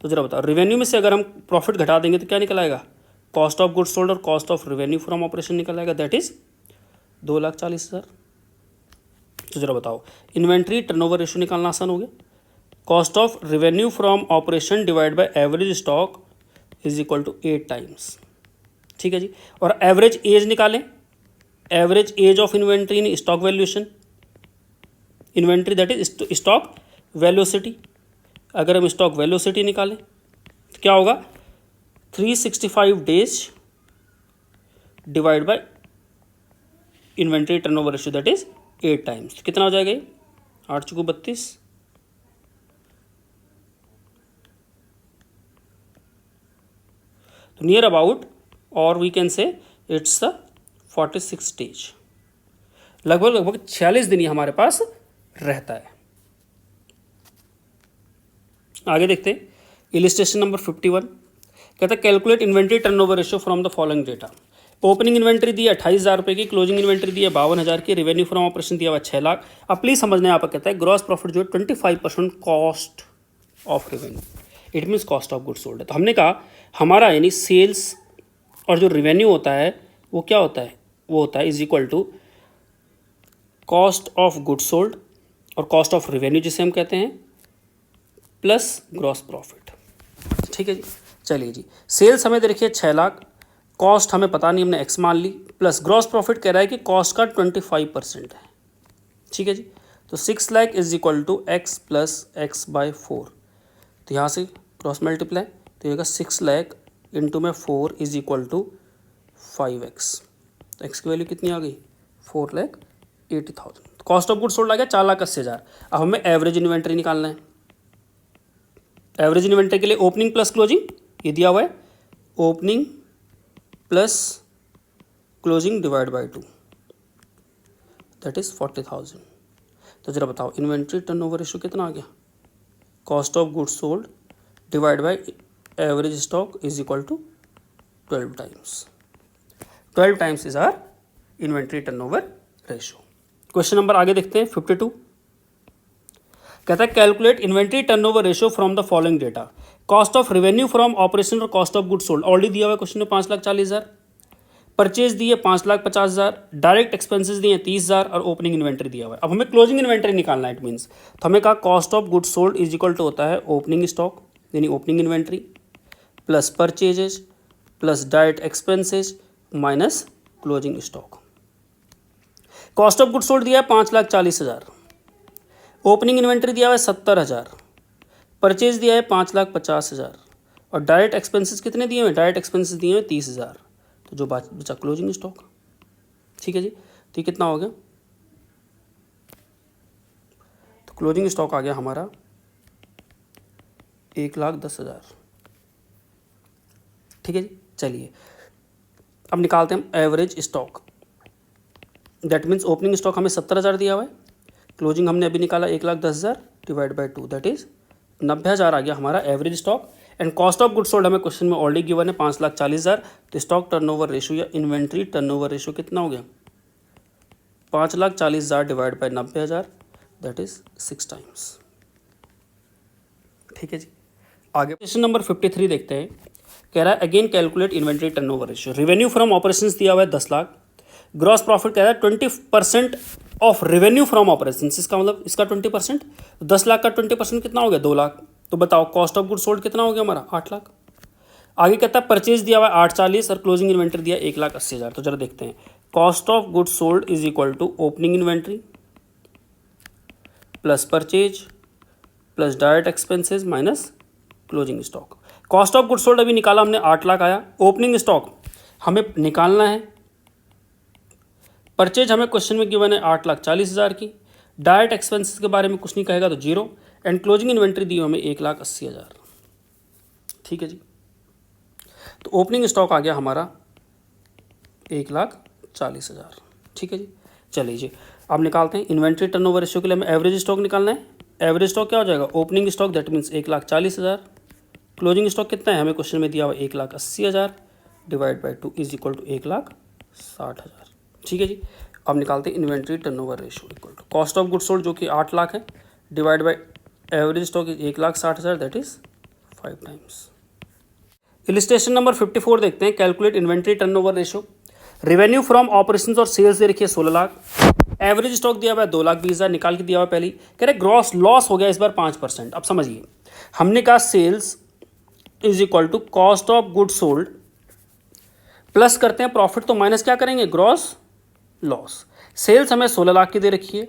तो जरा बताओ, रेवेन्यू में से अगर हम प्रॉफिट घटा देंगे तो क्या निकल आएगा, कॉस्ट ऑफ गुड्स सोल्ड और cost of revenue from operation निकल आएगा, दैट इज 2,40,000। तो जरा बताओ, इन्वेंट्री टर्नओवर रेशियो निकालना आसान हो गया। Cost of revenue from operation divide by average stock is equal to 8 times. ठीक है जी, और एवरेज एज निकालें, average age of inventory in stock valuation, inventory that is stock velocity. अगर हम स्टॉक वैल्यूसिटी निकालें तो क्या होगा, 365 days divide by inventory turnover ratio that is 8 times. तो कितना हो जाएगा, 8 चुको 32, तो नियर अबाउट, और वी कैन से इट्स 46 डेज, लगभग 46 दिन ही हमारे पास रहता है। आगे देखते हैं, इलिस्ट्रेशन नंबर 51 कहता है calculate inventory turnover ratio from the following data. Opening inventory दी है 28,000 रुपये की, क्लोजिंग इन्वेंट्री दी है 52,000 की, रेवेन्यू फ्रॉम ऑपरेशन दिया हुआ 6 लाख। अब प्लीज समझना, यहाँ पर कहता है ग्रॉस प्रॉफिट जो है 25% cost of revenue, it means cost of goods sold है। तो हमने कहा हमारा यानी सेल्स और जो रेवेन्यू होता है वो क्या होता है, वो होता है is equal to cost of goods sold और कॉस्ट ऑफ रेवेन्यू जिसे हम कहते हैं, प्लस ग्रॉस प्रॉफिट। ठीक है जी, चलिए जी, सेल्स हमें दे रखी है 6 लाख, कॉस्ट हमें पता नहीं, हमने एक्स मान ली, प्लस ग्रॉस प्रॉफिट कह रहा है कि कॉस्ट का 25% है। ठीक है जी, तो 6 lakh is equal to x plus x by 4। तो यहाँ से क्रॉस मल्टीप्लाई, तो ये 6 लाख इंटू में 4 इज इक्वल टू 5x। तो एक्स की वैल्यू कितनी आ गई, 4,80,000। कॉस्ट ऑफ गुड्स सोल्ड आ गया 4,80,000। अब हमें एवरेज इन्वेंट्री निकालना है। एवरेज इन्वेंट्री के लिए ओपनिंग प्लस क्लोजिंग ये दिया हुआ है, opening plus closing divide by 2 that is 40,000। तो जरा बताओ, इन्वेंट्री टर्नओवर रेशियो कितना आ गया, cost of goods sold divide by average stock is equal to 12 times. 12 times is our inventory turnover ratio. Question number आगे देखते हैं 52 कहता है calculate inventory turnover ratio from the following data. Cost of revenue from operation और cost of goods sold already दिया हुआ है question में 5,40,000, परचेज दी है 5,50,000, डायरेक्ट एक्सपेंसेस दिए 30,000 और ओपनिंग इन्वेंट्री दिया हुआ है। अब हमें क्लोजिंग इन्वेंट्री निकालना है, इट मीन्स तो हमें कहा cost of goods sold is equal to होता है ओपनिंग स्टॉक यानी opening inventory plus purchases plus direct expenses minus closing stock. Cost of goods sold दिया है 5,40,000, ओपनिंग इन्वेंट्री दिया हुआ है 70,000, परचेज दिया है 5,50,000 और डायरेक्ट एक्सपेंसेस कितने दिए हुए हैं, डायरेक्ट एक्सपेंसेस दिए हुए 30,000। तो जो बचा क्लोजिंग स्टॉक। ठीक है जी, तो ये कितना हो गया, तो क्लोजिंग स्टॉक आ गया हमारा 1,10,000। ठीक है जी, चलिए अब निकालते हैं average stock. That means opening stock हमें 70,000 दिया हुआ है, क्लोजिंग हमने अभी निकाला 1,10,000 डिवाइड बाय 2 दैट इज 90,000 आ गया हमारा average stock. And cost of goods sold हमें क्वेश्चन में ऑलरेडी गिवन है 5,40,000। तो स्टॉक टर्नओवर रेशियो या इन्वेंट्री टर्नओवर रेशियो कितना हो गया, 5,40,000 divide by 90,000 that is 6 times. ठीक है जी, आगे क्वेश्चन नंबर 53 देखते हैं। कह रहा है again calculate inventory turnover ratio. Revenue from operations दिया हुआ है 10 लाख, ग्रॉस प्रॉफिट कह रहा है 20% ऑफ रेवेन्यू फ्रॉम ऑपरेशन, इसका मतलब इसका 20%, 10 लाख का 20% कितना हो गया 2 लाख। तो बताओ कॉस्ट ऑफ गुड सोल्ड कितना हो गया हमारा 8 लाख। आगे कहता है परचेज दिया हुआ 840 और क्लोजिंग इन्वेंट्री दिया 1,80,000। तो जरा देखते हैं, cost of good sold is equal to opening inventory plus purchase plus direct expenses minus closing stock. Cost of good sold अभी निकाला हमने 8 लाख आया, ओपनिंग स्टॉक हमें निकालना है, परचेज हमें क्वेश्चन में गिवन है 8,40,000 की, डायरेक्ट एक्सपेंसेस के बारे में कुछ नहीं कहेगा तो 0, एंड क्लोजिंग इन्वेंट्री दी हमें 1,80,000। ठीक है जी, तो ओपनिंग स्टॉक आ गया हमारा 1,40,000। ठीक है जी, चलिए जी अब निकालते हैं इन्वेंट्री टर्नओवर रेशियो के लिए हमें एवरेज स्टॉक निकालना है। एवरेज स्टॉक क्या हो जाएगा, opening stock that means 1,40,000, closing stock कितना है हमें क्वेश्चन में दिया हुआ 1,80,000 divide by 2 is equal to 1,60,000। ठीक है जी, अब निकालते हैं inventory turnover ratio equal to cost of good sold जो कि 8 लाख है divide by average stock is 1,60,000 that is 5 times. Illustration number 54 देखते हैं, calculate inventory turnover ratio. Revenue from operations और सेल्स दे रखिए 16 लाख, एवरेज स्टॉक दिया हुआ है 2,20,000 निकाल के दिया हुआ पहले, कह रहे ग्रॉस लॉस हो गया इस बार 5%। अब समझिए, हमने कहा sales is equal to cost of good sold plus करते हैं प्रॉफिट, तो माइनस क्या करेंगे ग्रॉस लॉस। सेल्स हमें 16 लाख की दे रखी है,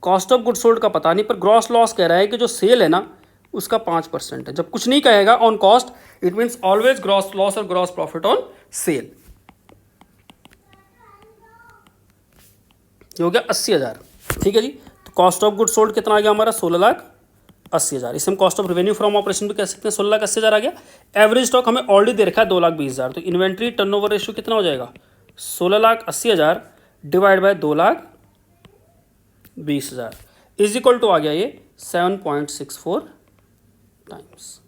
कॉस्ट ऑफ गुड सोल्ड का पता नहीं, पर ग्रॉस लॉस कह रहा है कि जो सेल है ना उसका 5% है। जब कुछ नहीं कहेगा on cost it means always gross loss और ग्रॉस प्रॉफिट ऑन सेल। ये हो गया 80,000। ठीक है जी, तो कॉस्ट ऑफ गुड सोल्ड कितना आ गया हमारा 16,80,000। इसे हम cost of revenue from operation भी कह सकते हैं, 16,80,000 आ गया। एवरेज स्टॉक हमें ऑलरेडी दे रखा है 2,20,000, तो इन्वेंट्री टर्नओवर रेशियो कितना हो जाएगा 16,80,000 divide by 2,20,000 is equal to आ गया ये 7.64 टाइम्स।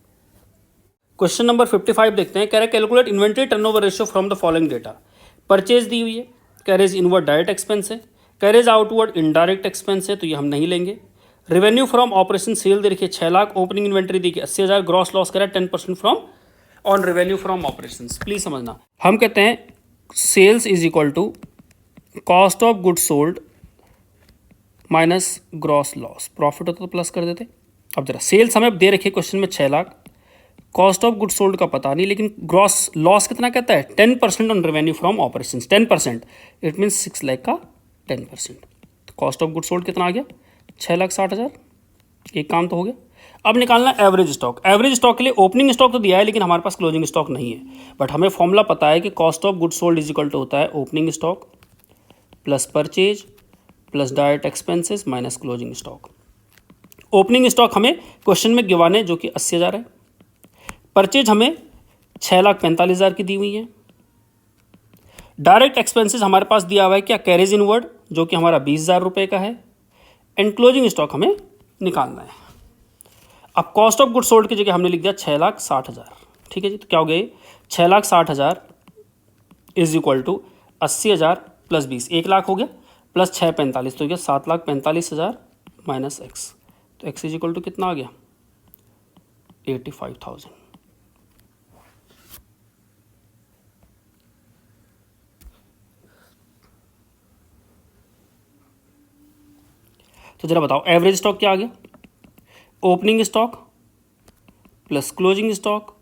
क्वेश्चन नंबर 55 देखते हैं, कह रहा है calculate inventory turnover ratio from the following data. Purchase दी हुई है, कैरेज इनवर्ड डायरेक्ट एक्सपेंस है, कैरेज आउटवर्ड इनडायरेक्ट एक्सपेंस है तो ये हम नहीं लेंगे। रेवेन्यू फ्रॉम ऑपरेशन सेल दे रखिए 6 लाख, ओपनिंग इन्वेंट्री देखिए 80,000, ग्रॉस लॉस करा 10% from on revenue from operation. Please समझना, हम कहते हैं sales is equal to cost of good sold minus gross loss, profit होता तो प्लस कर देते। अब जरा सेल्स हमें दे रखी क्वेश्चन में 6 lakh, cost of good sold का पता नहीं, लेकिन ग्रॉस लॉस कितना कहता है 10% on revenue from operation, 10% it means 6 lakh का 10%। तो कॉस्ट ऑफ गुड सोल्ड कितना आ गया 6,60,000। एक काम तो हो गया। अब निकालना एवरेज स्टॉक। एवरेज स्टॉक के लिए ओपनिंग स्टॉक तो दिया है लेकिन हमारे पास क्लोजिंग स्टॉक नहीं है, बट हमें फॉर्मूला पता है कि cost of good sold is equal to होता है opening stock plus purchase plus direct expenses minus closing stock. Opening stock हमें क्वेश्चन में गिवन है जो कि 80,000 है, परचेज हमें 6,45,000 की दी हुई है, डायरेक्ट एक्सपेंसेस हमारे पास दिया हुआ है क्या कैरेज इनवर्ड जो कि हमारा 20,000 रुपये का है, एंड क्लोजिंग स्टॉक हमें निकालना है। अब कॉस्ट ऑफ गुड सोल्ड की जगह हमने लिख दिया 6,60,000। ठीक है जी, तो क्या हो गया 6,60,000 is equal to 80,000 plus 20, 1 lakh हो गया, प्लस 6,45 तो हो गया 7,45,000 माइनस एक्स, तो एक्स इज इक्वल टू कितना आ गया 85,000। तो जरा बताओ एवरेज स्टॉक क्या आ गया, opening stock plus closing stock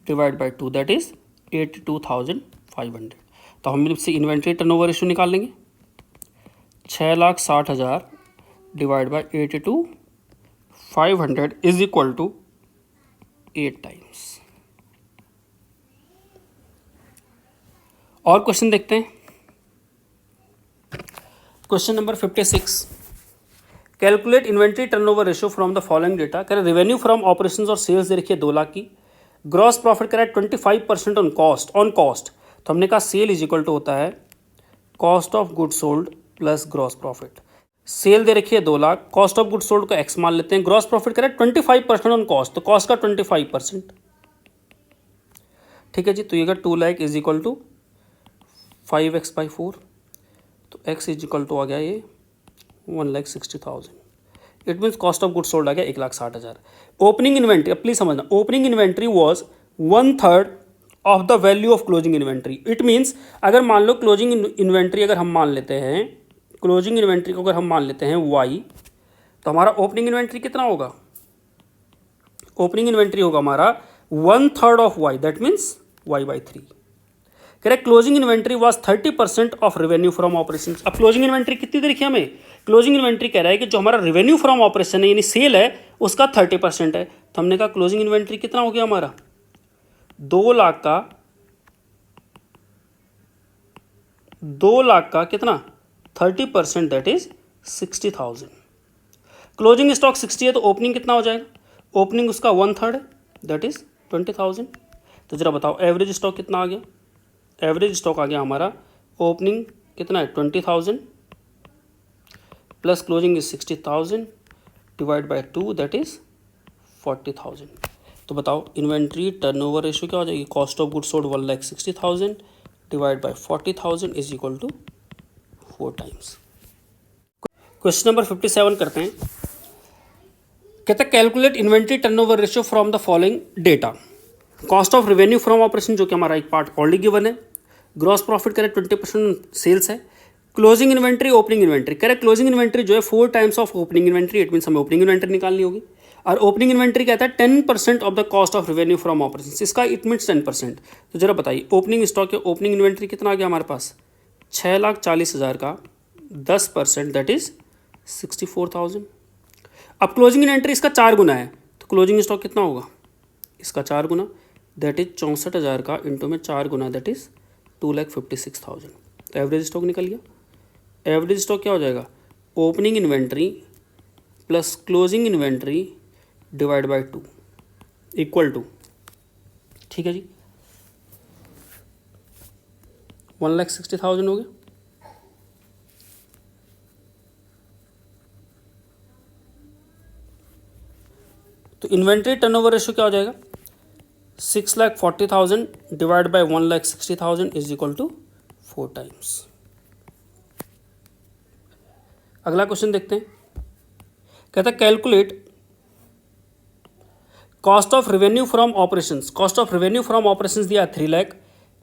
divide by 2 that is 82,500। तो हम इससे इन्वेंट्री टर्नओवर रेशियो निकाल लेंगे, 6,60,000 divide by 82,500 is equal to 8 times. और क्वेश्चन देखते हैं, question number 56, calculate inventory turnover ratio from the following data. कह रहे रेवेन्यू फ्रॉम ऑपरेशंस और सेल्स दे रखिए 2 लाख की, ग्रॉस प्रॉफिट कह रहा है 25% ऑन कॉस्ट, तो हमने कहा सेल इज इक्वल टू होता है cost of good sold plus gross profit. Sale दे रखिए 2 lakh, cost of good sold को एक्स मान लेते हैं, ग्रॉस प्रॉफिट कह रहा है 25% ऑन कॉस्ट, तो कॉस्ट का 25%। ठीक है जी, तो ये 2 lakh is equal to 5x/4, तो x इज इक्वल टू आ गया ये 1,60,000। It means cost of good sold आ गया 1,60,000। ओपनिंग इन्वेंट्री, अब प्लीज समझना, opening inventory was 1/3 of the value of closing inventory. It means अगर मान लो क्लोजिंग इन्वेंट्री अगर हम मान लेते हैं, क्लोजिंग इन्वेंट्री को अगर हम मान लेते हैं y, तो हमारा ओपनिंग इन्वेंट्री कितना होगा? ओपनिंग इन्वेंट्री होगा हमारा 1/3 of y, that means y/3। Correct. Closing inventory was 30% of revenue from operation. अब क्लोजिंग इन्वेंट्री कितनी दे रखी है हमें? क्लोजिंग इन्वेंट्री कह रहा है कि जो हमारा रेवेन्यू फ्रॉम ऑपरेशन है यानी सेल है उसका 30% है। तो हमने कहा क्लोजिंग इन्वेंट्री कितना हो गया हमारा? 2 लाख का कितना? 30%, दैट इज 60,000। क्लोजिंग स्टॉक 60 है तो ओपनिंग कितना हो जाएगा? ओपनिंग उसका 1/3 है, दैट इज 20,000। तो जरा बताओ एवरेज स्टॉक कितना आ गया? एवरेज स्टॉक आ गया हमारा, ओपनिंग कितना है 20,000 plus closing is 60,000 divide by 2, that is 40,000। तो बताओ इन्वेंट्री टर्नओवर रेशियो क्या हो जाएगी? Cost of goods sold 1,60,000 divide by 40,000 is equal to 4 times. Question number 57 करते हैं। कहता है calculate inventory turnover ratio from the following data. Cost of revenue from operation जो कि हमारा एक पार्ट ऑलरेडी गिवन है, ग्रॉस प्रॉफिट करें 20% सेल्स है, closing inventory, opening inventory. Correct. Closing inventory जो है 4 times of opening inventory, it means हमें ओपनिंग इन्वेंट्री निकालनी होगी। और ओपनिंग इन्वेंट्री कहता है 10% of the cost of revenue from operation, इसका इट मीन्स 10%। तो जरा बताइए ओपनिंग स्टॉक या ओपनिंग इन्वेंट्री कितना आ गया हमारे पास? 6,40,000 का 10%, दैट इज 64,000। अब क्लोजिंग इन्वेंट्री इसका 4 गुना है, तो क्लोजिंग स्टॉक कितना होगा? इसका 4 गुना, दैट इज 64,000 का इंटू में 4 गुना, दैट इज 2,56,000। तो एवरेज स्टॉक निकल गया। एवरेज स्टॉक क्या हो जाएगा? Opening inventory plus closing inventory divide by 2 equal to, ठीक है जी, 1,60,000 हो गया। तो इन्वेंट्री टर्नओवर रेशियो क्या हो जाएगा? 6,40,000 divide by 1,60,000 is equal to 4 times. अगला क्वेश्चन देखते हैं। कहता है calculate cost of revenue from operations. Cost of revenue from operations दिया 3 lakh.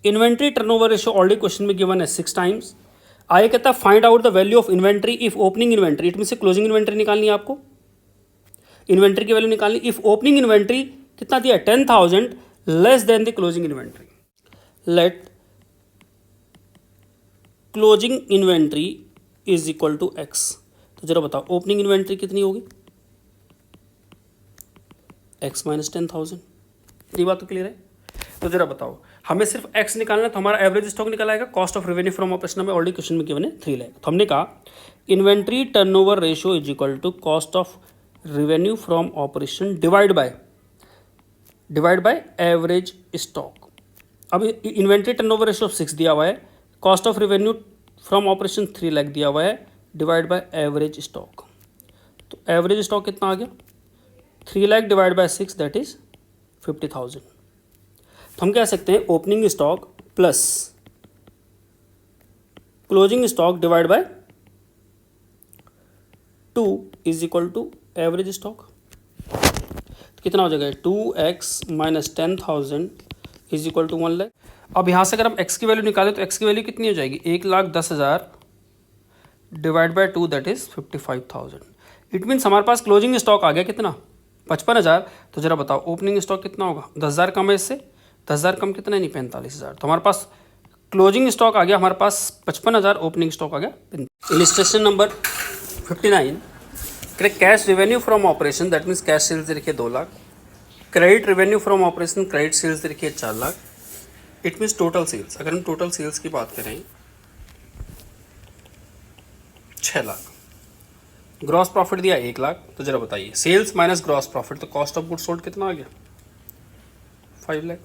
Inventory turnover ratio already question में गिवन है 6 टाइम्स। आगे कहता है find out the value of inventory if opening inventory, it means closing inventory निकालनी है आपको, inventory की वैल्यू निकालनी। इफ ओपनिंग इन्वेंट्री कितना दिया? 10,000 less than the closing inventory. Let closing inventory is equal to x. तो जरा बताओ ओपनिंग इन्वेंट्री कितनी होगी? x minus 10,000। ये बात तो क्लियर है। तो जरा बताओ हमें सिर्फ x निकालना है, तो हमारा एवरेज स्टॉक निकल आएगा। Cost of revenue from operation में ऑलरेडी क्वेश्चन में गिवन है 3 लाख। तो हमने कहा inventory turnover ratio is equal to cost of revenue from operation divide by average stock. अब इन्वेंट्री टर्नओवर रेशियो 6 दिया हुआ है, cost of revenue from operation 3 lakh दिया हुआ है, डिवाइड बाय एवरेज स्टॉक। तो एवरेज स्टॉक कितना आ गया? 3 lakh divide by 6, that is 50,000। तो हम कह सकते हैं opening stock plus closing stock divide by 2 is equal to average stock. तो कितना हो जाएगा? 2x minus 10,000 is equal to 1 lakh. अब यहाँ से अगर हम x की वैल्यू निकालें तो x की वैल्यू कितनी हो जाएगी? 1,10,000 divide by 2, that is 55,000। It means हमारे पास क्लोजिंग स्टॉक आ गया कितना? 55,000। तो जरा बताओ ओपनिंग स्टॉक कितना होगा? 10,000 कम है इससे, 10,000 कम कितना है? नहीं 45,000। तो हमारे पास क्लोजिंग स्टॉक आ गया हमारे पास 55,000, ओपनिंग स्टॉक आ गया। Illustration number 59। Cash revenue from operation, that means cash sales देखिए 2 lakh. Credit revenue from operation, credit sales देखिए 4 lakh. It means total sales, अगर हम टोटल सेल्स की बात करें 6 लाख। ग्रॉस प्रॉफिट दिया 1 लाख। तो जरा बताइए सेल्स माइनस ग्रॉस प्रॉफिट, तो कॉस्ट ऑफ गुड्स सोल्ड कितना आ गया? 5 lakh.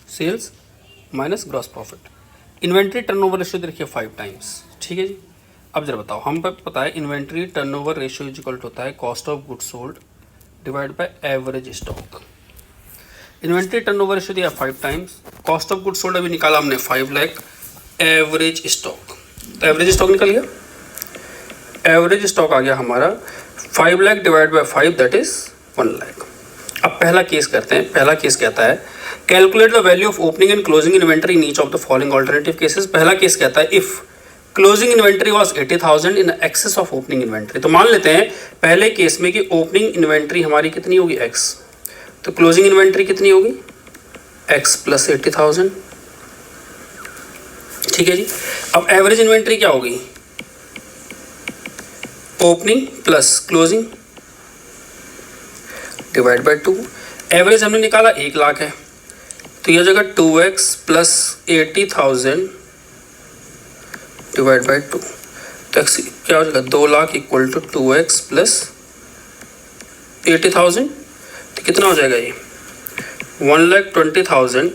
Sales minus gross profit. Inventory turnover ratio देखिए 5 टाइम्स, ठीक है जी। अब जरा बताओ हम पे पता है inventory turnover ratio is equal to होता है cost of goods sold divide by average stock. Inventory turnover ratio दिया 5 times, cost of goods sold अभी निकाला हमने 5 लाख, एवरेज स्टॉक। तो एवरेज स्टॉक निकल गया। एवरेज स्टॉक आ गया हमारा 5 lakh divide by 5, that is 1 lakh. अब पहला केस करते हैं। पहला केस कहता है calculate the value of opening and closing inventory in each of the following alternative cases. पहला केस कहता है if closing inventory was 80,000 in excess of opening inventory. तो मान लेते हैं पहले केस में कि ओपनिंग इन्वेंटरी हमारी कितनी होगी एक्स, तो क्लोजिंग इन्वेंटरी कितनी होगी एक्स प्लस 80,000। ठीक है जी। अब एवरेज इन्वेंटरी क्या होगी, opening plus closing divide by 2। Average हमने निकाला 1 लाख है, तो यह जगह 2x प्लस 80,000 डिवाइड बाय 2, तो x क्या हो जाएगा 2 lakh equal to 2x plus 80,000, तो कितना हो जाएगा ये 1,20,000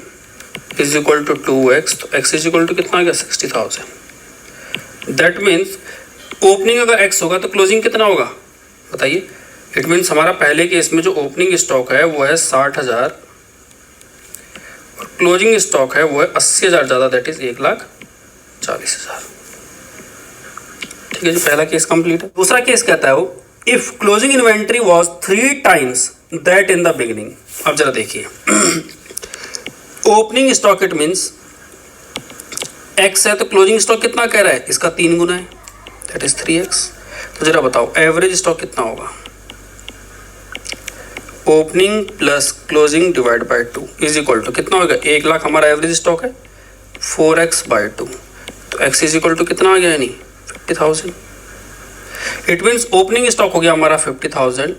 इज इक्वल टू 2x, तो x इज इक्वल टू कितना आ गया 60,000। दैट मीन्स ओपनिंग अगर x होगा तो क्लोजिंग कितना होगा बताइए। इट मीन्स हमारा पहले केस में जो ओपनिंग स्टॉक है वो है 60,000 और क्लोजिंग स्टॉक है वो है 80,000 ज़्यादा, दैट इज 1,40,000। ठीक है जी, पहला केस कंप्लीट है। दूसरा केस कहता है वो if closing inventory was 3 times that in the beginning. अब जरा देखिए opening stock it means x है, तो क्लोजिंग स्टॉक कितना कह रहा है, इसका 3 गुना है, दैट इज 3x। तो जरा बताओ एवरेज स्टॉक कितना होगा, opening plus closing divide by 2 is equal to कितना होगा 1 लाख हमारा एवरेज स्टॉक है 4x बाय 2, तो x इज इक्वल टू कितना आ गया यानी 50,000। इट मीन्स ओपनिंग स्टॉक हो गया हमारा 50,000,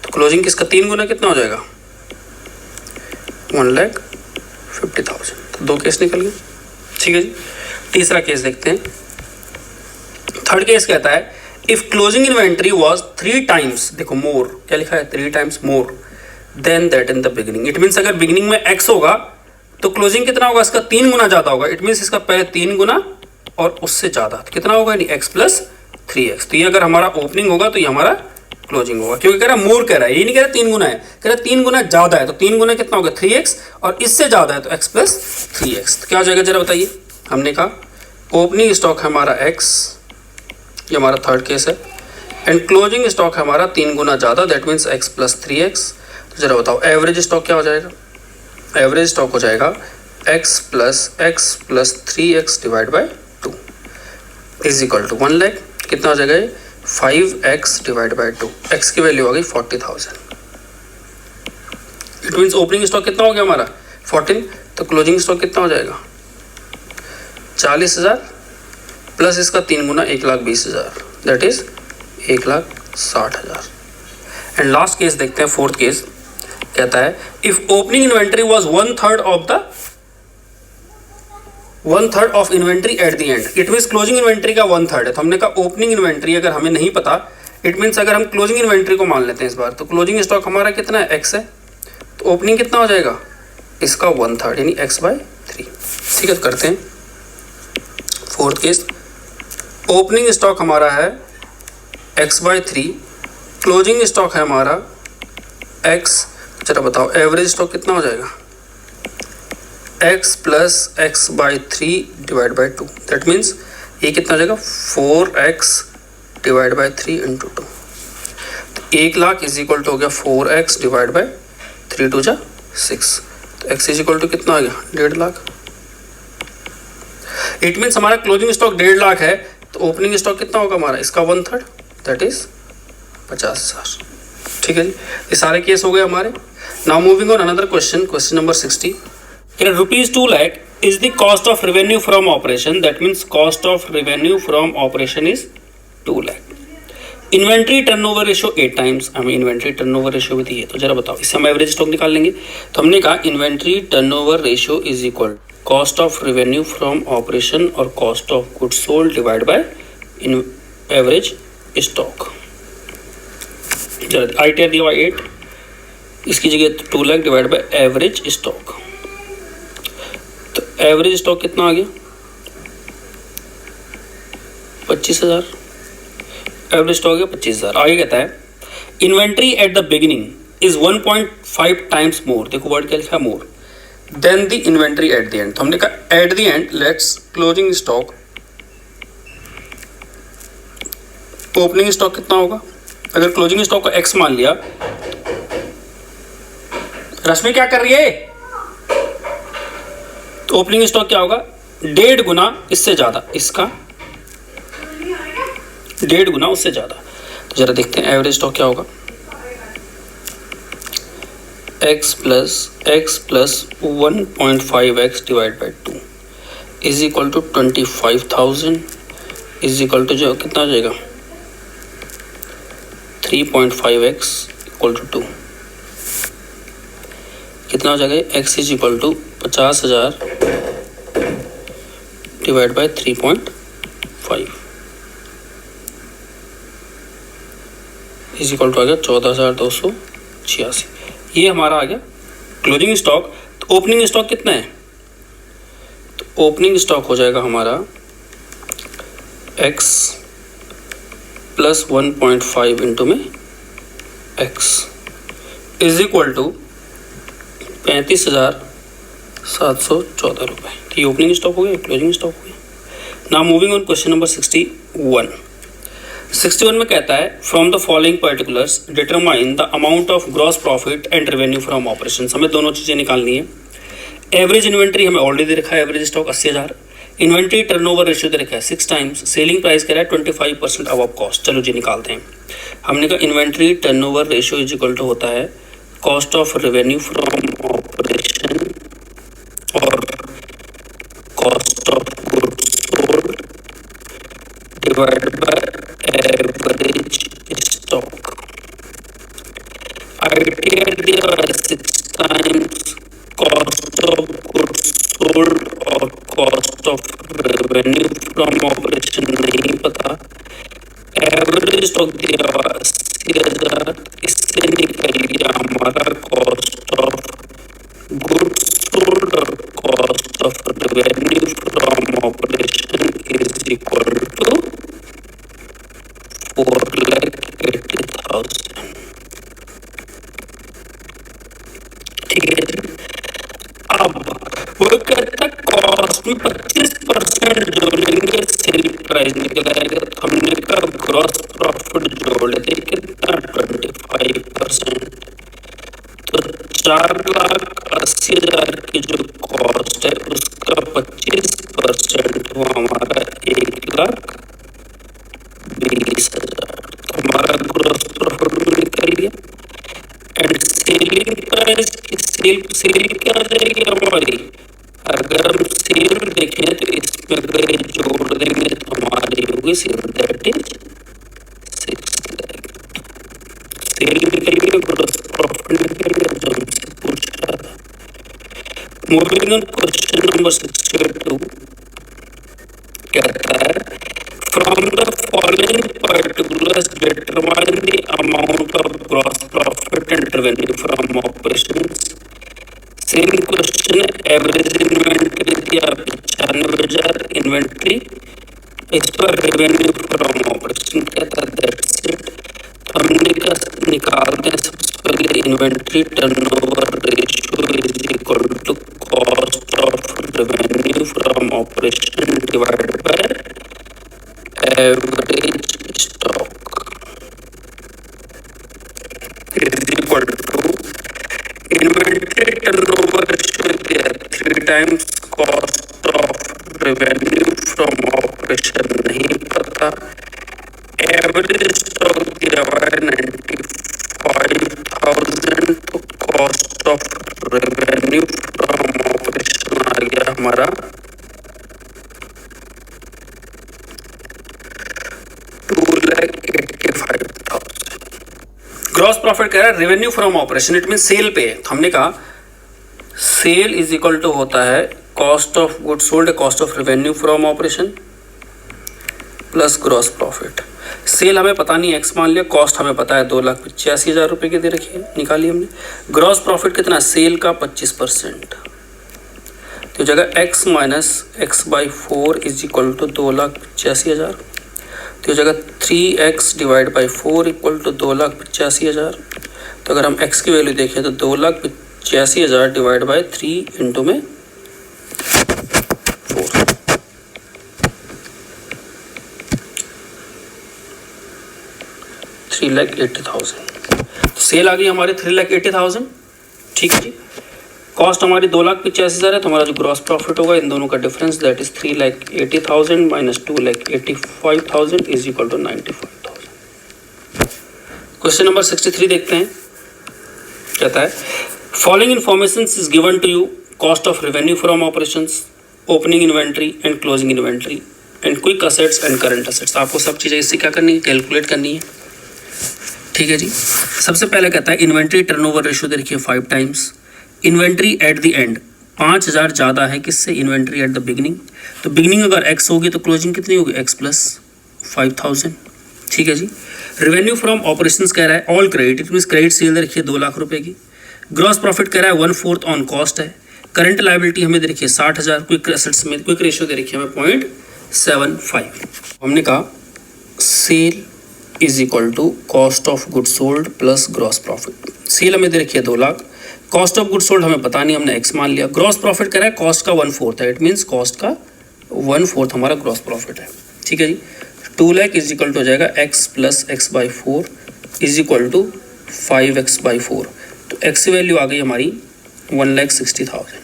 तो क्लोजिंग किसका 3 गुना कितना हो जाएगा 1,50,000। तो 2 केस निकल गए। ठीक है जी। तीसरा केस देखते हैं। थर्ड केस कहता है if closing inventory was 3 times, देखो मोर क्या लिखा है 3 times more than that in the beginning. It means अगर बिगिनिंग में x होगा तो क्लोजिंग कितना होगा इसका 3 गुना ज्यादा होगा। इट मीन्स इसका पहले 3 गुना और उससे ज्यादा, तो कितना होगा यानी x प्लस 3x। तो ये अगर हमारा ओपनिंग होगा तो ये हमारा क्लोजिंग होगा, क्योंकि कह रहा है मोर कह रहा है, ये नहीं कह रहा 3 गुना है, कह रहा 3 गुना ज्यादा है, तो 3 गुना कितना होगा 3x और इससे ज्यादा है तो x प्लस 3x। तो क्या हो जाएगा जरा बताइए। हमने कहा ओपनिंग स्टॉक है हमारा x, ये हमारा थर्ड केस है, एंड क्लोजिंग स्टॉक है हमारा 3 गुना ज़्यादा, that means x plus 3x। तो जरा बताओ एवरेज स्टॉक क्या हो जाएगा, एवरेज स्टॉक हो जाएगा x plus 3x divide by 2 is equal to 1 lakh, कितना हो जाएगा ये 5x डिवाइड बाय 2, x की वैल्यू हो गई 40,000। इट मीन्स ओपनिंग स्टॉक कितना हो गया हमारा 14, तो क्लोजिंग स्टॉक कितना हो जाएगा 40,000 प्लस इसका 3 गुना 1,20,000, that is 1,60,000। And last case देखते हैं, फोर्थ केस कहता है if opening inventory was 1/3 of inventory eight the and. It means closing inventory का 1/3 है, तो हमने कहा ओपनिंग इन्वेंटरी अगर हमें नहीं पता, इट मीन्स अगर हम क्लोजिंग इन्वेंटरी को मान लेते हैं इस बार, तो क्लोजिंग स्टॉक हमारा कितना है x है, तो ओपनिंग कितना हो जाएगा इसका 1/3 यानी x बाय 3। ठीक है, करते हैं फोर्थ केस। ओपनिंग स्टॉक हमारा है x बाय 3, क्लोजिंग स्टॉक है हमारा x। चलो बताओ एवरेज स्टॉक कितना हो जाएगा x plus x by 3 divide by 2, that means ये कितना हो जाएगा 4x डिवाइड बाय 3 इंटू 2, तो 1 लाख इज इक्वल टू हो गया 4x डिवाइड बाय 3 2 जा 6, तो x इज इक्वल टू कितना आ गया 1.5 लाख। इट मीन्स हमारा क्लोजिंग स्टॉक 1.5 लाख है, तो ओपनिंग स्टॉक कितना होगा हमारा इसका 1/3 दैट इज 50,000। ठीक है जी, ये सारे केस हो गए हमारे। Now moving on another question, question number 60। Rupees 2 lakh is the cost of revenue from operation, that means cost of revenue from operation is 2 lakh. Inventory turnover ratio 8 times, हमें इन्वेंट्री टर्नओवर रेशियो भी दी है, तो जरा बताओ इससे हम एवरेज स्टॉक निकाल लेंगे। तो हमने कहा inventory turnover ratio is equal cost of revenue from operation और cost of goods sold divide by average stock. चलो ITR दिया 8, इसकी जगह 2 lakh divide by average stock, तो एवरेज स्टॉक कितना आ गया 25,000, एवरेज स्टॉक है 25,000। आगे कहता है inventory at the beginning is 1.5 times more, देखो वर्ड क्या लिखा है more, then the inventory at the end. तो हमने कहा at the end let's closing stock, opening stock कितना होगा, अगर क्लोजिंग स्टॉक को x मान लिया, रश्मि क्या कर रही है तो ओपनिंग स्टॉक क्या होगा, 1.5 गुना इससे ज़्यादा, इसका 1.5 गुना उससे ज़्यादा। तो जरा देखते हैं एवरेज स्टॉक क्या होगा, x plus 1.5x divide by 2 is equal to 25,000 is equal to जो कितना हो जाएगा 3.5x इक्वल टू 2, कितना हो जाएगा x is equal to 50,000 divide by 3.5 is equal to आ गया 14,286। ये हमारा आ गया क्लोजिंग स्टॉक। तो ओपनिंग स्टॉक कितना है, तो ओपनिंग स्टॉक हो जाएगा हमारा x प्लस 1.5 इंटू में x इज इक्वल टू 35,714 रुपये। तो ये ओपनिंग स्टॉक हो गया, क्लोजिंग स्टॉक हो गया। Now moving on question number 61 में कहता है from the following particulars determine the amount of gross profit and revenue from operations. हमें दोनों चीज़ें निकालनी है। एवरेज इन्वेंट्री हमें ऑलरेडी दे रखा है, average stock 80,000। Inventory turnover ratio दे रखा है 6 टाइम्स। सेलिंग प्राइस कह रहा है 25% अबव कॉस्ट। चलो जी निकालते हैं। हमने कहा inventory turnover ratio is equal to होता है cost of revenue from operation और cost of goods sold divided by average stock. ITR दिया है 6 times cost of goods sold और cost of revenue from operation नहीं पता। एवरेज स्टॉक दिया हुआ 80,000, इससे निकल गया हमारा कॉस्ट ऑफ गुड्स सोल्ड और cost of revenue from operation is equal to 4,80,000। ठीक है जी। अब वो कहता है कॉस्ट में 25% जोड़ेंगे, सेल प्राइस निकल आएगा। तो हमने कहा ग्रॉस प्रॉफिट जोड़ लेते कितना 25%, तो 4,80,000 की जो कॉस्ट है उसका 25% वो हमारा 1,20,000। तो हमारा ग्रॉस प्रॉफिट में निकल गया। एंड सेलिंग प्राइस की सेल क्या आ जाएगी हमारी, अगर हम सेल देखें तो इसमें अगर जोड़ देंगे तो हमारी होगी सेल दैट इज 6,00,000। सेल निकल गया, ग्रॉस प्रॉफिट निकल गया जो हमसे पूछ रहा था। मूविंग ऑन क्वेश्चन नंबर 62 कहता है from the following particulars determine the amount of gross profit and revenue from operations. Same question है, एवरेज इन्वेंट्री दिया 95,000 इन्वेंट्री, इस पर रेवेन्यू फ्रॉम ऑपरेशन कहता है दैट्स इट। तो हमने क्या निकालते हैं सबसे पहले inventory turnover ratio is equal to cost of revenue from operation divided by average stock is equal to inventory turnover ratio दिया 3 times cost of revenue from operation नहीं पता। एवरेज स्टॉक दिया हुआ है 95,000, तो कॉस्ट ऑफ रेवेन्यू फ्रॉम ऑपरेशन आ गया हमारा 2,85,000। ग्रॉस प्रॉफिट कह रहा है revenue from operation, it mean sale पे। हमने कहा सेल इज इक्वल टू होता है cost of goods sold cost of revenue from operation plus gross profit. Sale हमें पता नहीं, एक्स मान लिया, कॉस्ट हमें पता है 2,85,000 रुपये की दे रखी है, निकाली हमने। ग्रॉस प्रॉफिट कितना, सेल का 25%, तो जगह x minus x by 4 is equal to 2,85,000। तो जगह 3x divide by 4 equal to 2,85,000। तो अगर हम x की वैल्यू देखें तो 2,85,000 डिवाइड बाई 3 इंटू में 4, 3,80,000। सेल आ गई हमारे 3,80,000। ठीक है जी। कॉस्ट हमारी 2,85,000 है, तो हमारा जो ग्रॉस प्रॉफिट होगा इन दोनों का difference that is 3,80,000 minus 2,85,000 is equal to 95,000। Question number 63 देखते हैं, कहता है following information is given to you, cost of revenue from operations, opening inventory and closing inventory and quick assets and current assets. आपको सब चीज़ें इससे क्या करनी है, कैलकुलेट करनी है। ठीक है जी। सबसे पहले कहता है इन्वेंट्री टर्नओवर रेशियो दे रखिए 5 times, inventory at the and 5,000 ज़्यादा है किससे, इन्वेंट्री एट द बिगनिंग। तो बिगनिंग अगर x होगी तो क्लोजिंग कितनी होगी, x प्लस 5,000। ठीक है जी। रेवेन्यू फ्रॉम ऑपरेशंस कह रहा है all credit, it means credit sale दे रखिए 2 लाख रुपए की। ग्रॉस प्रॉफिट कह रहा है 1/4 ऑन कॉस्ट है। करंट लायबिलिटी हमें दे रखिए 60,000, क्विक एसेट्स में क्विक रेशियो दे रखिए हमें 0.75। हमने कहा sale is equal to cost of good sold plus gross profit. Sale हमें दे रखी है 2 lakh, cost of good sold हमें पता नहीं, हमने एक्स मान लिया। ग्रॉस प्रॉफिट कह रहा है कॉस्ट का 1/4 है, इट मीन्स कॉस्ट का 1/4 हमारा ग्रॉस प्रॉफिट है। ठीक है जी। 2 लाख इज इक्वल टू हो जाएगा x plus x/4 is equal to 5x/4। तो x की वैल्यू आ गई हमारी 1,60,000।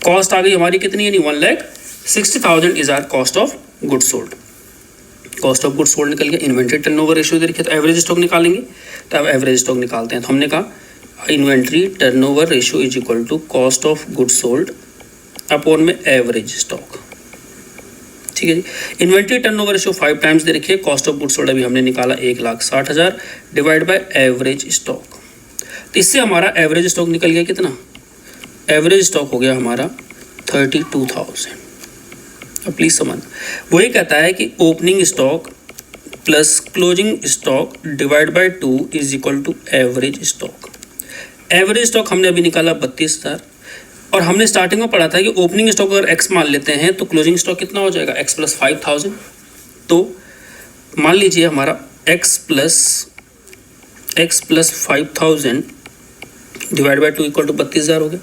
कॉस्ट आ गई हमारी कितनी, यानी 1,60,000 is are cost of good sold. Cost of good sold निकल गया। इन्वेंट्री टर्नओवर रेशियो दे रखिए, तो एवरेज स्टॉक निकालेंगे। तो अब एवरेज स्टॉक निकालते हैं। तो हमने कहा inventory turnover ratio is equal to cost of good sold upon में एवरेज स्टॉक। ठीक है जी। इन्वेंट्री टर्नओवर रेशियो 5 टाइम्स दे रखिए, कॉस्ट ऑफ गुड सोल्ड अभी हमने निकाला 1,60,000 डिवाइड बाय एवरेज स्टॉक। तो इससे हमारा एवरेज स्टॉक निकल गया कितना, एवरेज स्टॉक हो गया हमारा 32,000। अब प्लीज समझ, वही कहता है कि opening stock plus closing stock divide by 2 is equal to average stock. Average stock हमने अभी निकाला 32,000 और हमने स्टार्टिंग में पढ़ा था कि ओपनिंग स्टॉक अगर x मान लेते हैं तो क्लोजिंग स्टॉक कितना हो जाएगा, x प्लस 5,000। तो मान लीजिए हमारा x plus 5,000 divide by 2 equal to 32,000 हो गया।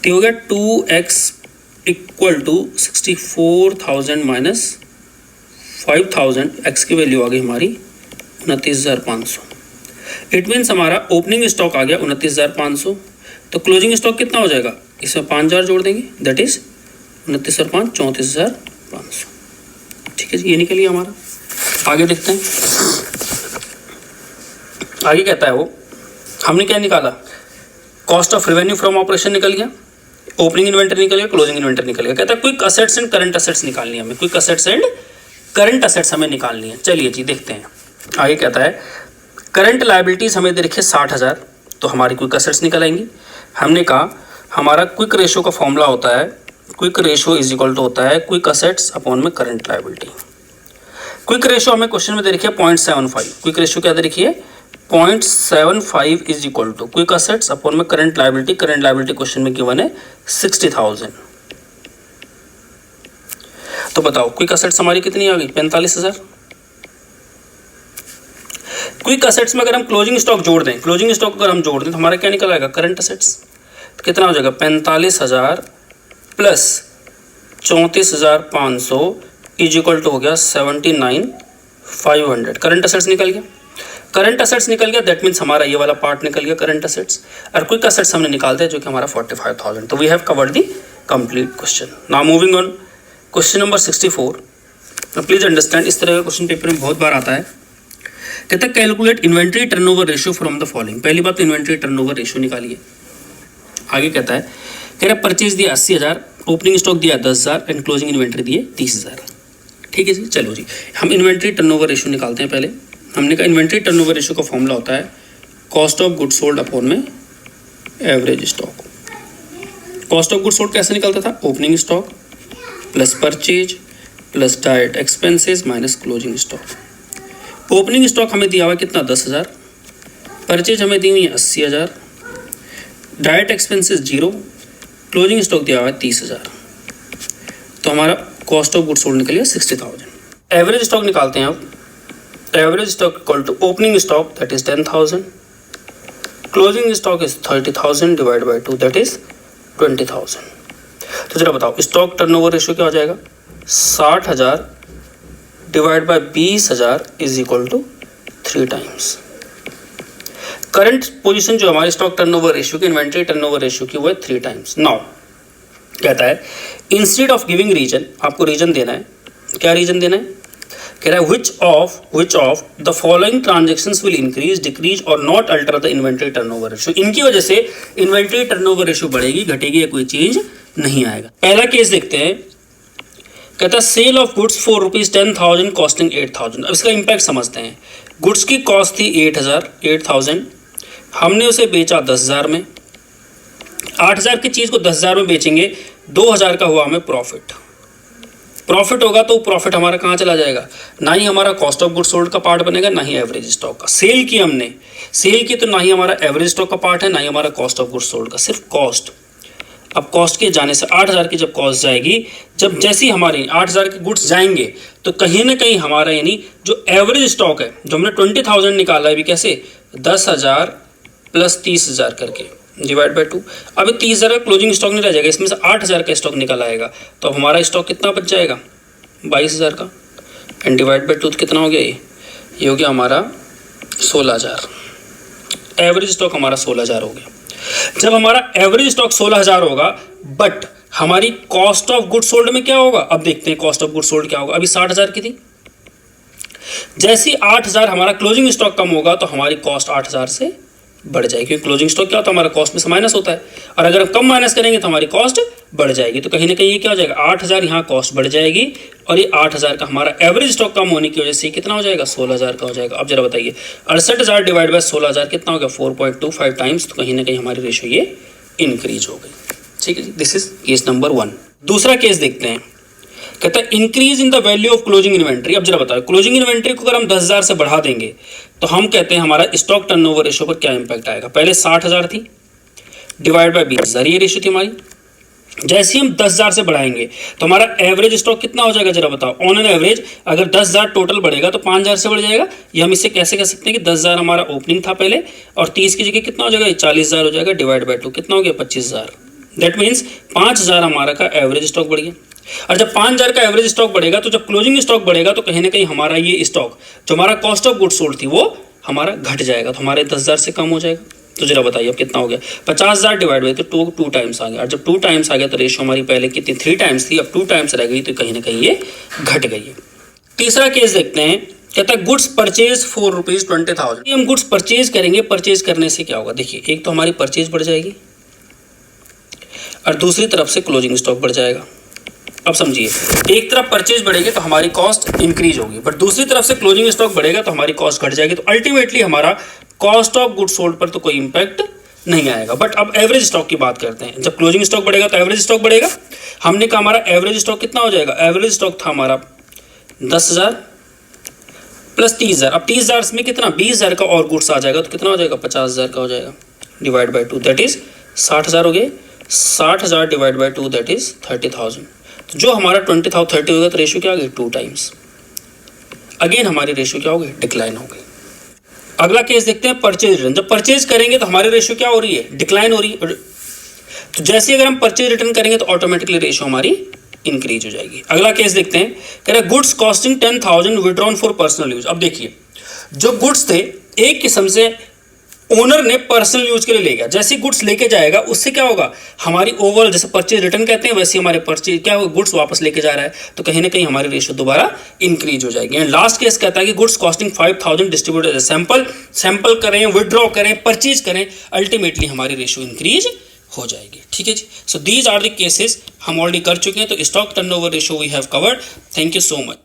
तो हो गया 2x equal to 64,000 minus 5,000, x की वैल्यू आ गई हमारी 29,500। इट मीन्स हमारा ओपनिंग स्टॉक आ गया 29,500। तो क्लोजिंग स्टॉक कितना हो जाएगा, इसमें 5,000 जोड़ देंगे, दैट इज 29 और 5 34,500। ठीक है जी, ये निकल गया हमारा। आगे देखते हैं, आगे कहता है वो हमने क्या निकाला, cost of revenue from operation निकल गया, ओपनिंग इन्वेंटरी निकल गया, क्लोजिंग इन्वेंटरी निकल गया। कहता है quick assets and current assets निकालनी है हमें, quick assets and current assets हमें निकालनी है। चलिए जी देखते हैं। आगे कहता है करंट लायबिलिटीज हमें दे रखी है 60,000, तो हमारी क्विक असेट्स निकल आएंगी। हमने कहा हमारा क्विक रेशियो का फॉर्मूला होता है, quick ratio is equal to होता है क्विक असेट्स अपॉन में करंट लायबिलिटी। क्विक रेशियो हमें क्वेश्चन में दे रखी है 0.75। क्विक रेशियो क्या दे रखी है, 0.75 is equal to quick assets upon में current liability. Current liability question में गिवन है 60,000। तो बताओ क्विक असेट्स हमारी कितनी आ गई, 45,000। क्विक असेट्स में अगर हम क्लोजिंग स्टॉक जोड़ दें, क्लोजिंग स्टॉक अगर हम जोड़ दें तो हमारा क्या निकल आएगा, करंट असेट्स। तो कितना हो जाएगा, 45,000 प्लस 34,500 इज इक्वल टू हो गया 79,500। करंट असेट्स निकल गया। करंट असेट्स निकल गया, दैट मीन्स हमारा ये वाला पार्ट निकल गया करंट असेट्स। और क्विक असेट्स हमने निकालते हैं जो कि हमारा 45,000। तो we have covered the complete question. Now moving on, question number 64। Please understand, इस तरह का क्वेश्चन पेपर में बहुत बार आता है। कहता है calculate inventory turnover ratio from the following. पहली बात तो इन्वेंट्री टर्नओवर रेशियो निकालिए। आगे कहता है, कह रहा परचेज दिया 80,000, ओपनिंग स्टॉक दिया 10,000 एंड क्लोजिंग इन्वेंट्री दिए 30,000। ठीक है जी, चलो जी हम इन्वेंट्री टर्नओवर रेशियो निकालते हैं। पहले हमने कहा इन्वेंट्री टर्नओवर रेशियो का फॉर्मूला होता है cost of good sold upon में average stock. Cost of good sold कैसे निकलता था, opening stock plus purchase plus direct expenses minus closing stock. Opening stock हमें दिया हुआ कितना, 10,000। परचेज हमें दी हुई है 80,000। Direct expenses 0। क्लोजिंग स्टॉक दिया हुआ है 30,000। तो हमारा कॉस्ट ऑफ गुड सोल्ड निकल गया 60,000। एवरेज स्टॉक निकालते हैं अब। Average stock equal to opening stock that is 10,000, closing stock is 30,000 divide by 2 that is 20,000। तो जरा बताओ स्टॉक टर्नओवर रेशियो क्या हो जाएगा, 60,000 divide by 20,000 is equal to 3 times. Current position जो हमारी स्टॉक टर्नओवर रेशियो की, इन्वेंट्री टर्नओवर रेशियो की, वो है 3 टाइम्स। नाउ कहता है इंस्टेड ऑफ गिविंग रीजन, आपको रीजन देना है। क्या रीजन देना है? कह रहा है which of the following transactions will increase, decrease और not alter the inventory turnover ratio। इनकी वजह से इन्वेंट्री टर्नओवर रेशियो बढ़ेगी, घटेगी या कोई चेंज नहीं आएगा। पहला केस देखते हैं। कहता है sale of goods for ₹10,000 costing 8,000। अब इसका इम्पैक्ट समझते हैं। गुड्स की कॉस्ट थी 8,000, हमने उसे बेचा 10,000 में। 8,000 की चीज़ को 10,000 में बेचेंगे, 2,000 का हुआ हमें प्रॉफिट होगा तो प्रॉफिट हमारा कहाँ चला जाएगा? ना ही हमारा कॉस्ट ऑफ गुड्स सोल्ड का पार्ट बनेगा, ना ही एवरेज स्टॉक का। सेल की हमने, सेल की तो ना ही हमारा एवरेज स्टॉक का पार्ट है, ना ही हमारा कॉस्ट ऑफ गुड्स सोल्ड का, सिर्फ कॉस्ट। अब कॉस्ट के जाने से 8,000 की जब कॉस्ट जाएगी, जब जैसी हमारी 8,000 के गुड्स जाएंगे तो कहीं ना कहीं हमारा यानी जो एवरेज स्टॉक है, जो हमने 20,000 निकाला है अभी, कैसे 10,000 प्लस 30,000 करके डिवाइड बाई 2। अभी 30,000 का क्लोजिंग स्टॉक नहीं रह जाएगा, इसमें से 8,000 का स्टॉक निकल आएगा, तो हमारा स्टॉक कितना बच जाएगा? 22,000 का। एंड डिवाइड बाई 2 कितना हो गया? ये हो गया हमारा 16,000। एवरेज स्टॉक हमारा 16,000 हो गया। जब हमारा एवरेज स्टॉक 16,000 होगा, बट हमारी कॉस्ट ऑफ गुड्स सोल्ड में क्या होगा? अब देखते हैं कॉस्ट ऑफ गुड्स सोल्ड क्या होगा। अभी 60,000 की थी, जैसी 8,000 हमारा क्लोजिंग स्टॉक कम होगा तो हमारी कॉस्ट 8,000 से बढ़ जाएगी, क्योंकि क्लोजिंग स्टॉक क्या होता है? हमारा कॉस्ट में से माइनस होता है, और अगर हम कम माइनस करेंगे तो हमारी कॉस्ट बढ़ जाएगी। तो कहीं ना कहीं ये क्या हो जाएगा? 8,000 यहाँ कॉस्ट बढ़ जाएगी, और ये 8,000 का हमारा एवरेज स्टॉक कम होने की वजह से कितना हो जाएगा? 16,000 का हो जाएगा। अब जरा बताइए 68,000 डिवाइड बाय 16,000 कितना हो गया? 4.25 टाइम्स। तो कहीं ना कहीं हमारी रेशियो ये इंक्रीज हो गई। ठीक है जी, दिस इज केस नंबर 1। दूसरा केस देखते हैं। कहता है increase in the value of closing inventory. अब जरा बताओ, क्लोजिंग इन्वेंट्री को अगर हम 10,000 से बढ़ा देंगे तो हम कहते हैं हमारा स्टॉक टर्नओवर रेशियो पर क्या इंपैक्ट आएगा? पहले 60,000 थी, डिवाइड बाय 20,000 ये रेशियो थी हमारी। जैसे ही हम 10,000 से बढ़ाएंगे तो हमारा एवरेज स्टॉक कितना हो जाएगा? जरा बताओ। ऑन एन एवरेज अगर 10,000 टोटल बढ़ेगा तो 5,000 से बढ़ जाएगा। ये हम इससे कैसे कह सकते हैं कि 10,000 हमारा ओपनिंग था पहले, और 30 की जगह कितना हो जाएगा? 40,000 हो जाएगा, डिवाइड बाय 2 कितना हो गया? 25,000। दैट मीन्स 5,000 हमारा का एवरेज स्टॉक बढ़ गया। और जब 5,000 का एवरेज स्टॉक बढ़ेगा तो जब क्लोजिंग स्टॉक बढ़ेगा तो कहीं ना कहीं हमारा ये स्टॉक जो हमारा कॉस्ट ऑफ गुड्स सोल्ड थी वो हमारा घट जाएगा, तो हमारे 10,000 से कम हो जाएगा। तो जरा बताइए अब कितना हो गया? 50,000 डिवाइड बाई तो 2 टाइम्स आ गया, और जब 2 टाइम्स आ गया तो रेशियो हमारी पहले कितनी 3 टाइम्स थी, अब 2 टाइम्स रह गई, तो कहीं ना कहीं ये घट गई है। तीसरा केस देखते हैं। कहता है गुड्स परचेज फॉर ₹20,000। हम गुड्स परचेज करेंगे, परचेज करने से क्या होगा? देखिए, एक तो हमारी परचेज बढ़ जाएगी और दूसरी तरफ से क्लोजिंग स्टॉक बढ़ जाएगा। अब समझिए, एक तरफ परचेज बढ़ेगी तो हमारी कॉस्ट इंक्रीज होगी, बट दूसरी तरफ से क्लोजिंग स्टॉक बढ़ेगा तो हमारी कॉस्ट घट जाएगी। तो अल्टीमेटली हमारा कॉस्ट ऑफ गुड्स सोल्ड पर तो कोई इंपैक्ट नहीं आएगा। बट अब एवरेज स्टॉक की बात करते हैं। जब क्लोजिंग स्टॉक बढ़ेगा तो एवरेज स्टॉक बढ़ेगा। हमने कहा हमारा एवरेज स्टॉक कितना हो जाएगा? एवरेज स्टॉक था हमारा 10,000 प्लस 30,000। अब 30,000 में कितना? 20,000 का और गुड्स आ जाएगा, तो कितना हो जाएगा? 50,000 का हो जाएगा, डिवाइड बाई 2 दैट इज 60,000 हो गए। 60,000 डिवाइड बाई 2 दैट इज 30,000। तो जो हमारा 20,000 30 होगा तो रेशियो क्या हो गई? 2 टाइम्स। अगेन हमारी रेशियो क्या हो गई? डिक्लाइन हो गई। अगला केस देखते हैं परचेज रिटर्न। जब परचेज करेंगे तो हमारी रेशियो क्या हो रही है? डिक्लाइन हो रही है। तो जैसे अगर हम परचेज रिटर्न करेंगे तो ऑटोमेटिकली रेशियो हमारी इंक्रीज हो जाएगी। अगला केस देखते हैं। कह रहे goods costing 10,000 withdrawn for personal use. अब देखिए, जो गुड्स थे एक किस्म से ओनर ने पर्सनल यूज के लिए ले गया, जैसे गुड्स लेके जाएगा उससे क्या होगा? हमारी ओवरऑल, जैसे परचेज रिटर्न कहते हैं वैसे हमारे परचेज क्या होगा? गुड्स वापस लेके जा रहा है, तो कहीं ना कहीं हमारी रेशियो दोबारा इंक्रीज हो जाएगी। एंड लास्ट केस कहता है कि goods costing 5,000 distribute as sample करें, विड्रॉ करें, परचेज करें, अल्टीमेटली हमारी रेशियो इंक्रीज हो जाएगी। ठीक है जी। So these are the cases हम ऑलरेडी कर चुके हैं। तो stock turnover ratio we have covered. Thank you so much.